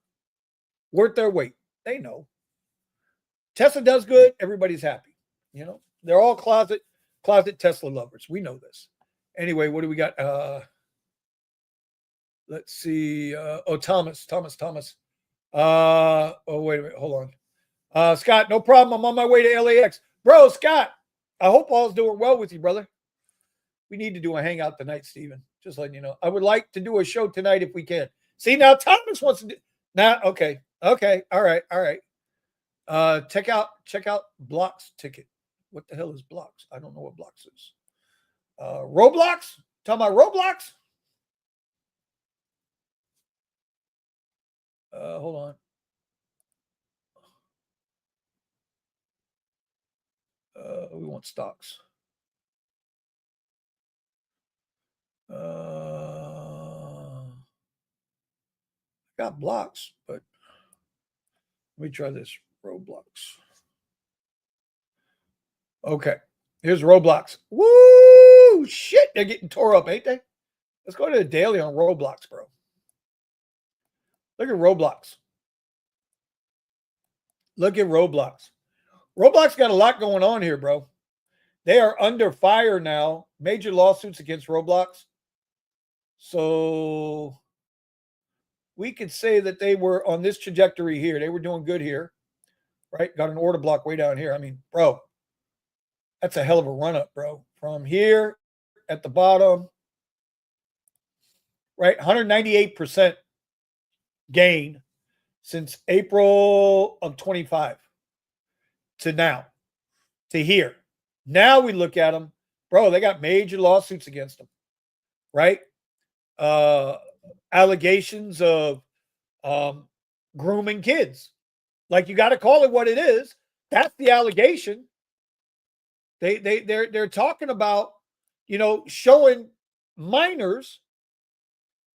Worth their weight. They know. Tesla does good. Everybody's happy. They're all closet Tesla lovers. We know this. Anyway, what do we got? Let's see. Thomas. Oh, wait a minute. Hold on. Scott, no problem. I'm on my way to LAX. Bro, Scott, I hope all's doing well with you, brother. We need to do a hangout tonight, Steven. Just letting you know. I would like to do a show tonight if we can. See, now Thomas wants to do. Now, okay. All right. Check out Blocks ticket. What the hell is Blocks? I don't know what Blocks is. Roblox? Talking about Roblox? Hold on. We want stocks. Got Blocks, but let me try this. Roblox. Okay. Here's Roblox. Woo! Shit, they're getting tore up, ain't they? Let's go to the daily on Roblox, bro. Look at Roblox. Look at Roblox. Roblox got a lot going on here, bro. They are under fire now. Major lawsuits against Roblox. So we could say that they were on this trajectory here. They were doing good here, right? Got an order block way down here. I mean, bro, that's a hell of a run up, bro. From here at the bottom, right? 198% gain since April of 25 to now, to here. Now we look at them, bro, they got major lawsuits against them, right? Allegations of grooming kids. Like, you got to call it what it is. That's the allegation. They're talking about, showing minors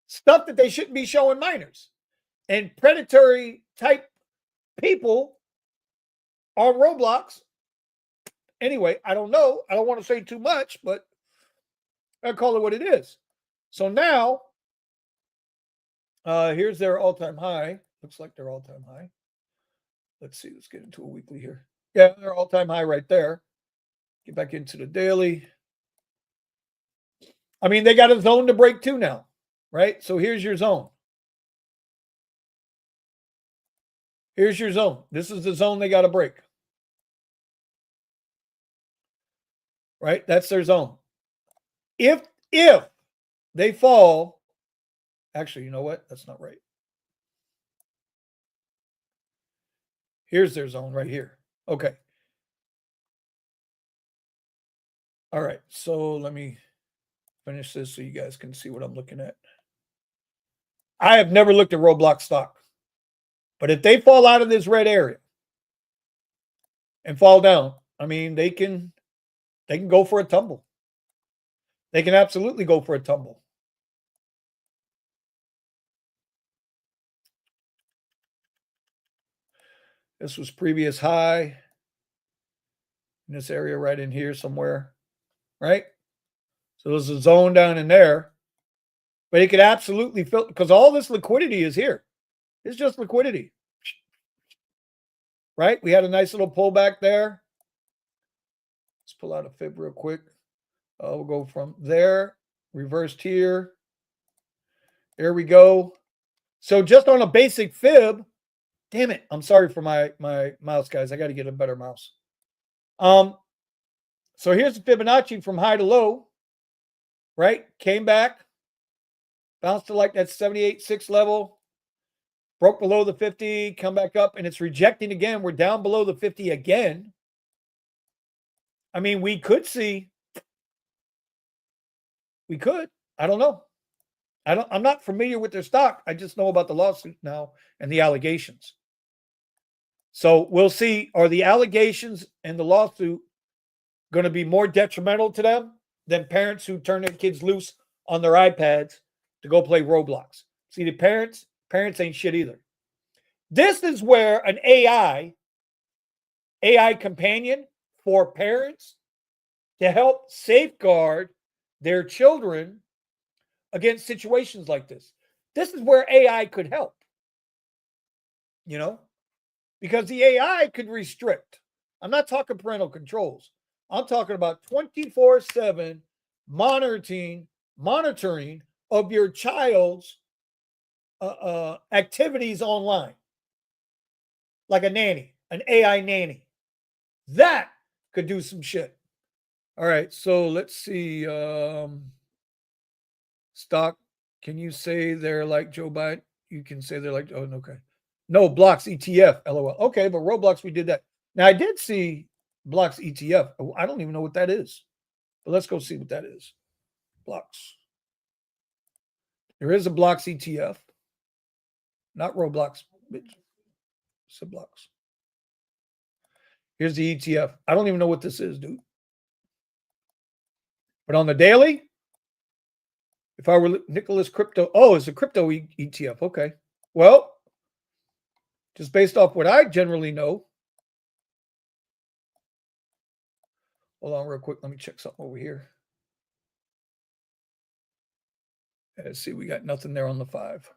stuff that they shouldn't be showing minors, and predatory type people on Roblox. Anyway, I don't know. I don't want to say too much, but I call it what it is. So now, here's their all-time high. Looks like their all-time high. Let's see. Let's get into a weekly here. Yeah, their all-time high right there. Get back into the daily. I mean, they got a zone to break too now, right? So here's your zone. Here's your zone. This is the zone they got to break. Right? That's their zone. If they fall, actually, you know what? That's not right. Here's their zone right here. Okay. All right. So let me finish this so you guys can see what I'm looking at. I have never looked at Roblox stock, but if they fall out of this red area and fall down, I mean, they can go for a tumble. They can absolutely go for a tumble. This was previous high in this area right in here somewhere, right? So there's a zone down in there, but it could absolutely fill, because all this liquidity is here. It's just liquidity, right? We had a nice little pullback there. Let's pull out a fib real quick. We'll go from there, reversed here. There we go. So just on a basic fib, damn it. I'm sorry for my mouse, guys. I got to get a better mouse. So here's the Fibonacci from high to low, right? Came back, bounced to like that 78.6 level, broke below the 50, come back up, and it's rejecting again. We're down below the 50 again. I mean, we could see. We could. I don't know. I'm not familiar with their stock. I just know about the lawsuit now and the allegations. So we'll see. Are the allegations and the lawsuit going to be more detrimental to them than parents who turn their kids loose on their iPads to go play Roblox? See, the parents ain't shit either. This is where an AI companion for parents to help safeguard their children against situations like this. This is where AI could help, because the AI could restrict. I'm not talking parental controls. I'm talking about 24/7 monitoring of your child's activities online, like a nanny, an AI nanny. That could do some shit. All right, so let's see. Stock, can you say they're like Joe Biden? You can say they're like, oh, okay. No, Blocks ETF, LOL. Okay, but Roblox, we did that. Now, I did see Blocks ETF. I don't even know what that is. But let's go see what that is. Blocks. There is a Blocks ETF. Not Roblox. It's a Blocks. Here's the ETF. I don't even know what this is, dude. But on the daily, if I were Nicholas Crypto, it's a crypto ETF. Okay. Well, just based off what I generally know, Hold on real quick. Let me check something over here. Let's see. We got nothing there on the 5.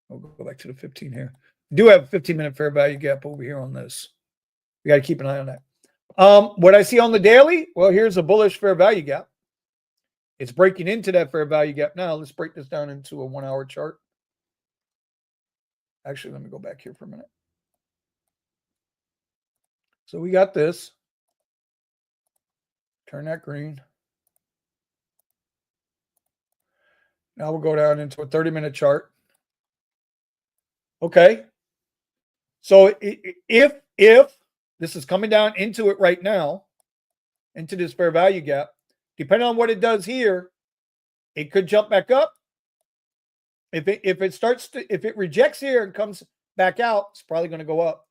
We'll go back to the 15 here. Do have a 15-minute fair value gap over here on this. We got to keep an eye on that. What I see on the daily, well, here's a bullish fair value gap. It's breaking into that fair value gap now. Let's break this down into a 1-hour chart. Actually, let me go back here for a minute. So we got this. Turn that green. Now we'll go down into a 30-minute chart. Okay. So if this is coming down into it right now, into this fair value gap, depending on what it does here, it could jump back up. If it rejects here and comes back out, it's probably going to go up.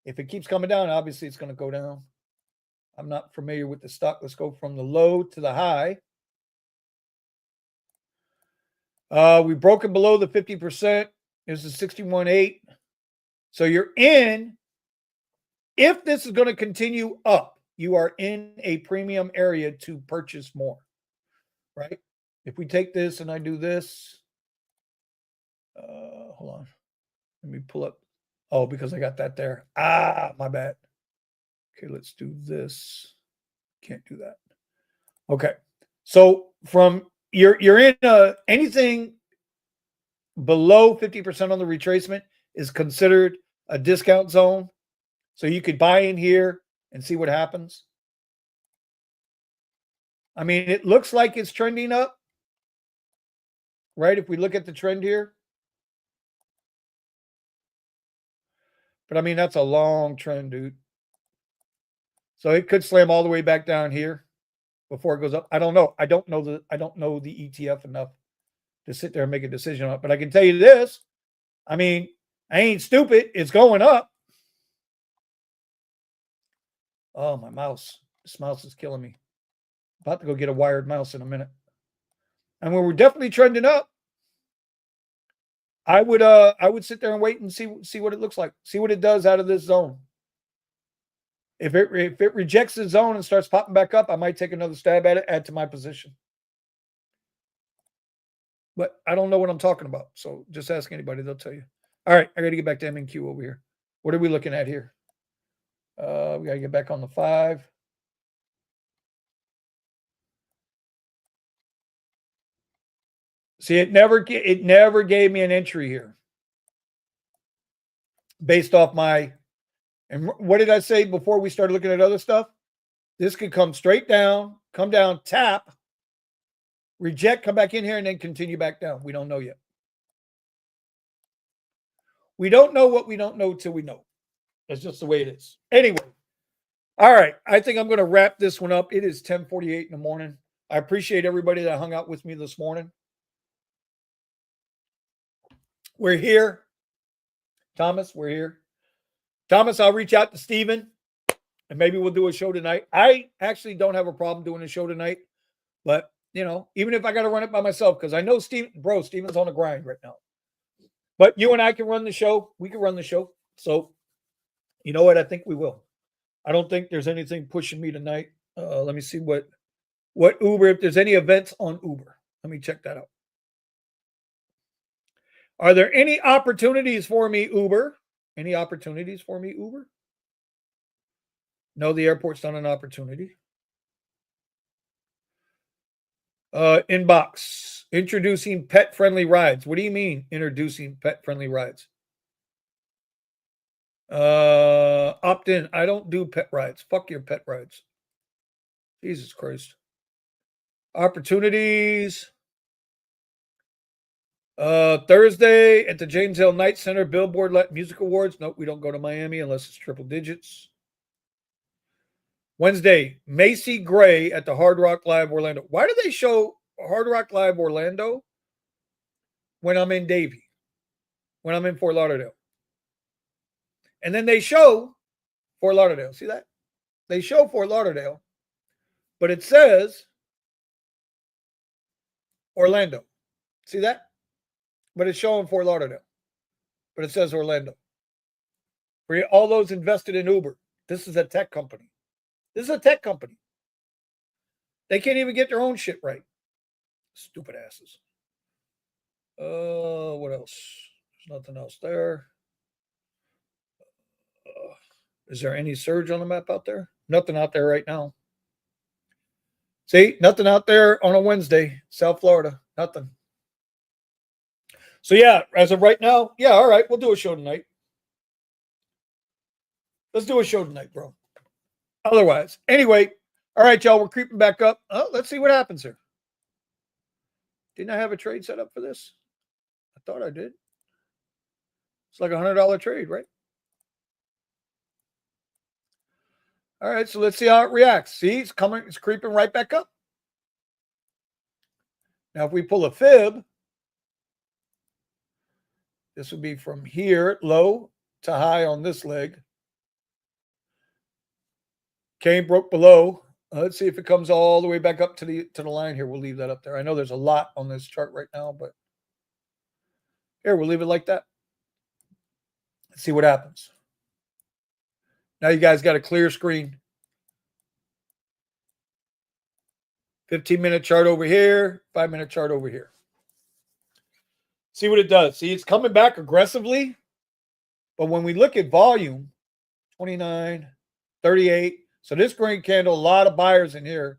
If it keeps coming down, obviously it's going to go down. I'm not familiar with the stock. Let's go from the low to the high. We broke it below the 50%. This is 61.8. So you're in. If this is going to continue up, you are in a premium area to purchase more, right? If we take this and I do this, hold on. Let me pull up. Oh, because I got that there. My bad. Okay, let's do this. Can't do that. Okay. So from you're in anything below 50% on the retracement is considered a discount zone. So you could buy in here and see what happens. I mean, it looks like it's trending up, right? If we look at the trend here. But I mean, that's a long trend, dude. So it could slam all the way back down here before it goes up. I don't know. I don't know the ETF enough to sit there and make a decision on it. But I can tell you this. I mean, I ain't stupid. It's going up. Oh, my mouse. This mouse is killing me. About to go get a wired mouse in a minute. And when we're definitely trending up, I would sit there and wait and see what it looks like. See what it does out of this zone. If it rejects the zone and starts popping back up, I might take another stab at it, add to my position. But I don't know what I'm talking about. So just ask anybody, they'll tell you. All right, I got to get back to MNQ over here. What are we looking at here? We got to get back on the 5. See, it never gave me an entry here based off my. And what did I say before we started looking at other stuff? This could come straight down, come down, tap, reject, come back in here, and then continue back down. We don't know yet. We don't know what we don't know till we know. That's just the way it is. Anyway, all right. I think I'm going to wrap this one up. It is 10:48 in the morning. I appreciate everybody that hung out with me this morning. We're here. Thomas, we're here. Thomas, I'll reach out to Steven and maybe we'll do a show tonight. I actually don't have a problem doing a show tonight, but even if I got to run it by myself, because I know Steven's on the grind right now. But you and I can run the show. We can run the show. So you know what? I think we will. I don't think there's anything pushing me tonight. Let me see what Uber, if there's any events on Uber. Let me check that out. Are there any opportunities for me, Uber? Any opportunities for me, Uber? No, the airport's not an opportunity. Inbox. Introducing pet-friendly rides. What do you mean, introducing pet-friendly rides? Opt in. I don't do pet rides. Fuck your pet rides. Jesus Christ. Opportunities. Thursday at the James Hill Night Center Billboard Music Awards. Nope, we don't go to Miami unless it's triple digits. Wednesday, Macy Gray at the Hard Rock Live Orlando. Why do they show Hard Rock Live Orlando when I'm in Davie? When I'm in Fort Lauderdale? And then they show Fort Lauderdale. See that? They show Fort Lauderdale, but it says Orlando. See that? But it's showing Fort Lauderdale. But it says Orlando. For all those invested in Uber, this is a tech company. This is a tech company. They can't even get their own shit right. Stupid asses. What else? There's nothing else there. Is there any surge on the map out there? Nothing out there right now. See, nothing out there on a Wednesday, South Florida. Nothing. So yeah, as of right now, yeah, all right, we'll do a show tonight. Let's do a show tonight, bro. Otherwise, anyway, all right, y'all, we're creeping back up. Oh, let's see what happens here. Didn't I have a trade set up for this? I thought I did. It's like $100 trade, right? All right, so let's see how it reacts. See, it's coming, it's creeping right back up. Now, if we pull a fib, this would be from here, low to high on this leg. Came, broke below. Let's see if it comes all the way back up to the line here. We'll leave that up there. I know there's a lot on this chart right now, but here, we'll leave it like that. Let's see what happens. Now you guys got a clear screen. 15-minute chart over here, 5-minute chart over here. See what it does. See, it's coming back aggressively. But when we look at volume, 29, 38. So this green candle, a lot of buyers in here.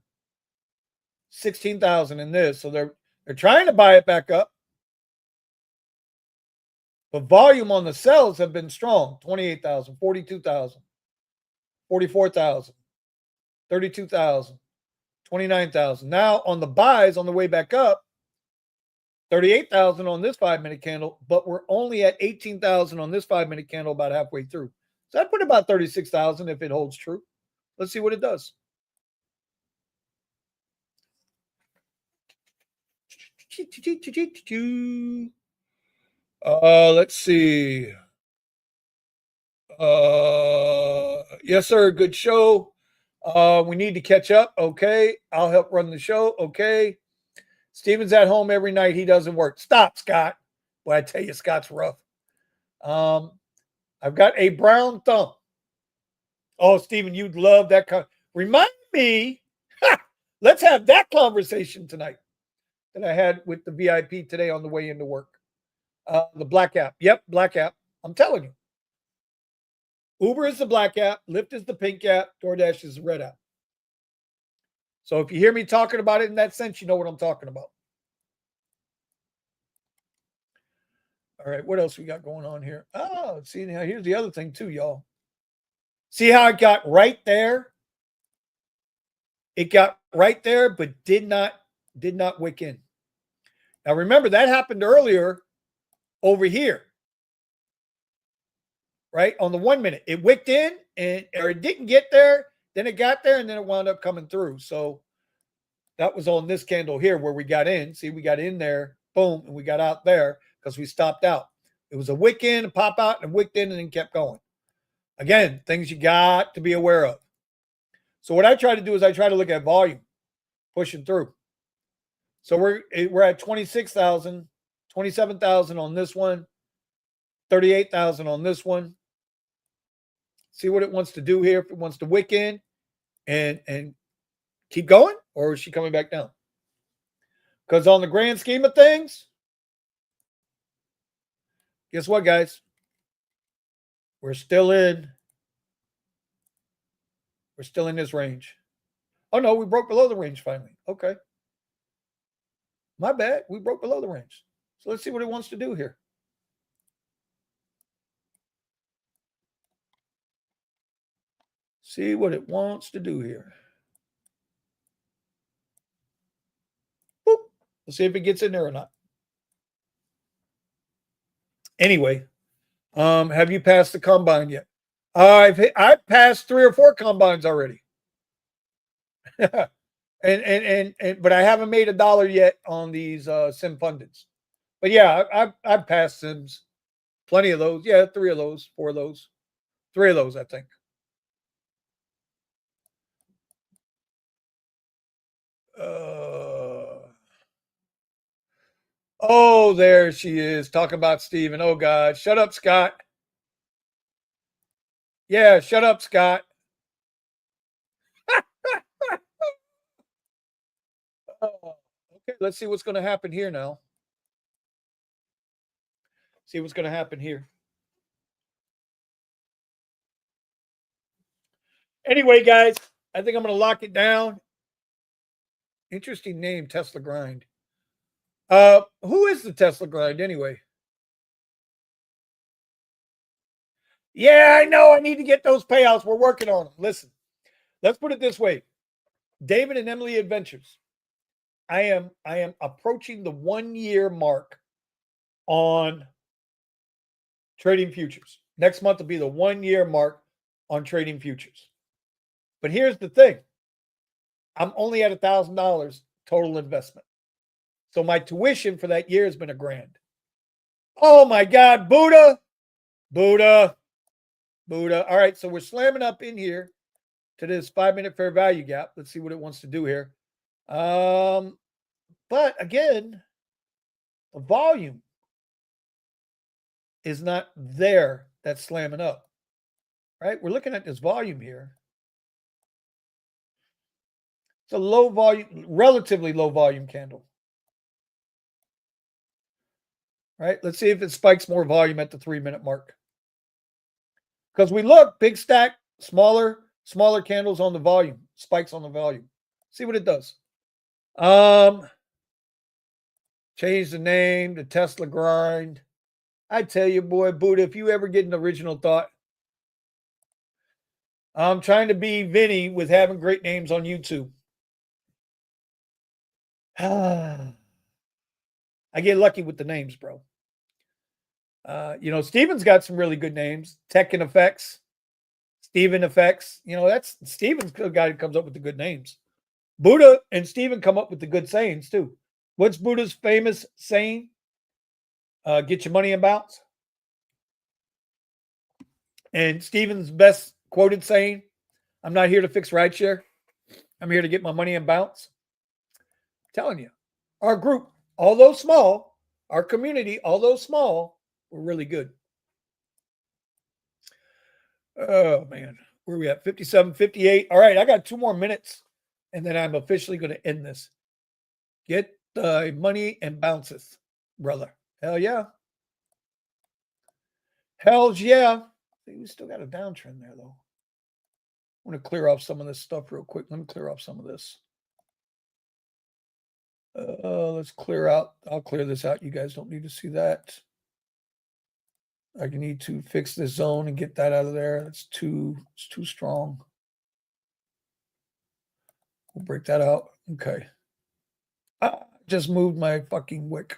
16,000 in this. So they're trying to buy it back up. But volume on the sells have been strong. 28,000, 42,000, 44,000, 32,000, 29,000. Now on the buys on the way back up, 38,000 on this 5-minute candle, but we're only at 18,000 on this 5-minute candle about halfway through. So I'd put about 36,000 if it holds true. Let's see what it does. Let's see. Yes, sir. Good show. We need to catch up. Okay. I'll help run the show. Okay. Steven's at home every night. He doesn't work. Stop, Scott. Boy, I tell you, Scott's rough. I've got a brown thumb. Oh, Steven, you'd love that. Remind me. Let's have that conversation tonight that I had with the VIP today on the way into work. The black app. Yep, black app. I'm telling you. Uber is the black app. Lyft is the pink app. DoorDash is the red app. So if you hear me talking about it in that sense, you know what I'm talking about. All right, what else we got going on here? Oh, see, now here's the other thing too, y'all. See how it got right there? It got right there, but did not wick in. Now remember, that happened earlier over here. Right? On the 1 minute. It wicked in or it didn't get there. Then it got there and then it wound up coming through. So that was on this candle here where we got in. See, we got in there, boom, and we got out there because we stopped out. It was a wick in, a pop out, and a wicked in, and then kept going. Again, things you got to be aware of. So what I try to do is I try to look at volume, pushing through. So we're at 26,000, 27,000 on this one, 38,000 on this one. See what it wants to do here. If it wants to wick in and keep going, or is she coming back down? Because on the grand scheme of things, guess what, guys? We're still in this range. Oh, no, we broke below the range finally. Okay. My bad. We broke below the range. So let's see what it wants to do here. See what it wants to do here. Boop. Let's see if it gets in there or not. Anyway, have you passed the combine yet? I've passed 3 or 4 combines already. and but I haven't made $1 yet on these sim pundits. But yeah, I've passed sims. Plenty of those. Yeah, 3 of those, 4 of those. 3 of those, I think. Oh, there she is talking about Steven. Oh, God. Shut up, Scott. Yeah, shut up, Scott. let's see what's going to happen here now. See what's going to happen here. Anyway, guys, I think I'm going to lock it down. Interesting name, Tesla Grind. Who is the Tesla Grind anyway? Yeah, I know. I need to get those payouts. We're working on them. Listen, let's put it this way. David and Emily Adventures. I am approaching the 1 year mark on trading futures. Next month will be the 1 year mark on trading futures. But here's the thing. I'm only at $1,000 total investment. So my tuition for that year has been $1,000. Oh my God, Buddha. All right, so we're slamming up in here to this 5-minute fair value gap. Let's see what it wants to do here. But again, the volume is not there. That's slamming up, right? We're looking at this volume here. It's a low volume, relatively low volume candle. Right? Let's see if it spikes more volume at the 3-minute mark. Because we look, big stack, smaller candles on the volume, spikes on the volume. See what it does. Change the name to Tesla Grind. I tell you, boy, Buddha, if you ever get an original thought, I'm trying to be Vinny with having great names on YouTube. I get lucky with the names, bro. Steven's got some really good names. Tech and Effects, Steven Effects. That's Steven's the guy who comes up with the good names. Buddha and Steven come up with the good sayings too. What's Buddha's famous saying? Get your money and bounce. And Steven's best quoted saying, I'm not here to fix rideshare. I'm here to get my money and bounce. I'm telling you, our group, although small, our community, although small, we're really good. Oh, man. Where are we at? 57, 58. All right, I got 2 more minutes, and then I'm officially going to end this. Get the money and bounceth, brother. Hell yeah. Hells yeah. We still got a downtrend there, though. I want to clear off some of this stuff real quick. Let me clear off some of this. Let's clear out. I'll clear this out. You guys don't need to see that. I need to fix this zone and get that out of there. It's too strong. We'll break that out. Okay. I just moved my fucking wick.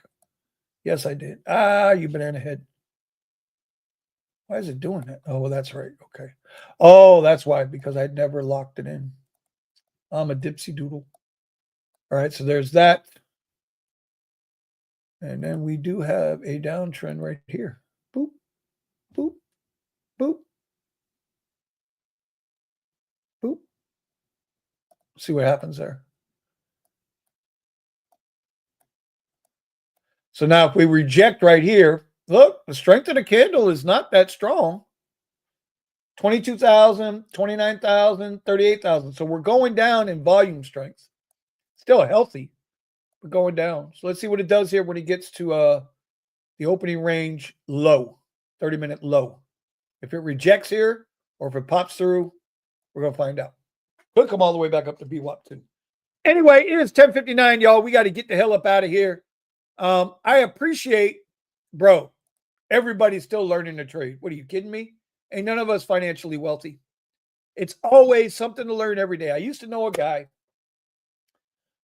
Yes, I did. You banana head. Why is it doing that? Oh, well, that's right. Okay. Oh, that's why, because I'd never locked it in. I'm a dipsy doodle. All right, so there's that. And then we do have a downtrend right here. Boop, boop, boop, boop. See what happens there. So now if we reject right here, look, the strength of the candle is not that strong. 22,000, 29,000, 38,000. So we're going down in volume strength. Still healthy, but going down. So let's see what it does here when it gets to the opening range low, 30-minute low. If it rejects here or if it pops through, we're going to find out. Could come all the way back up to BWAP too. Anyway, it is 10:59, y'all. We got to get the hell up out of here. I appreciate, bro, everybody's still learning to trade. What are you kidding me? Ain't none of us financially wealthy. It's always something to learn every day. I used to know a guy.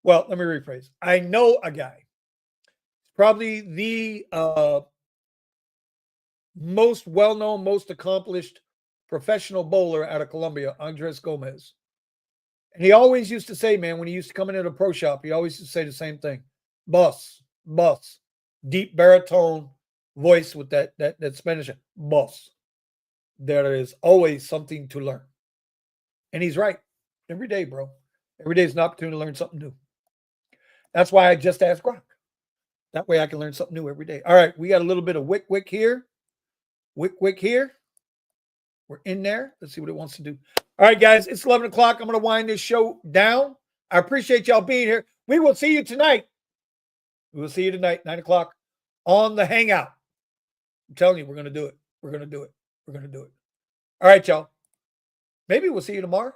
Well, let me rephrase. I know a guy. Probably the most well-known, most accomplished professional bowler out of Colombia, Andres Gomez. And he always used to say, man, when he used to come into the pro shop, he always used to say the same thing. Boss. Deep baritone voice with that Spanish. Boss. There is always something to learn. And he's right. Every day, bro. Every day is an opportunity to learn something new. That's why I just asked Grok. That way I can learn something new every day. All right, we got a little bit of wick here. Wick here. We're in there. Let's see what it wants to do. All right, guys, it's 11 o'clock. I'm going to wind this show down. I appreciate y'all being here. We will see you tonight We'll see you tonight, 9 o'clock on the Hangout. I'm telling you, we're going to do it. We're going to do it. We're going to do it. All right, y'all. Maybe we'll see you tomorrow.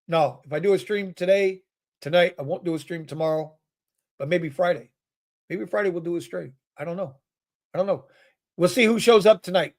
No, if I do a stream tonight, I won't do a stream tomorrow, but maybe Friday. Maybe Friday we'll do a stream. I don't know. We'll see who shows up tonight.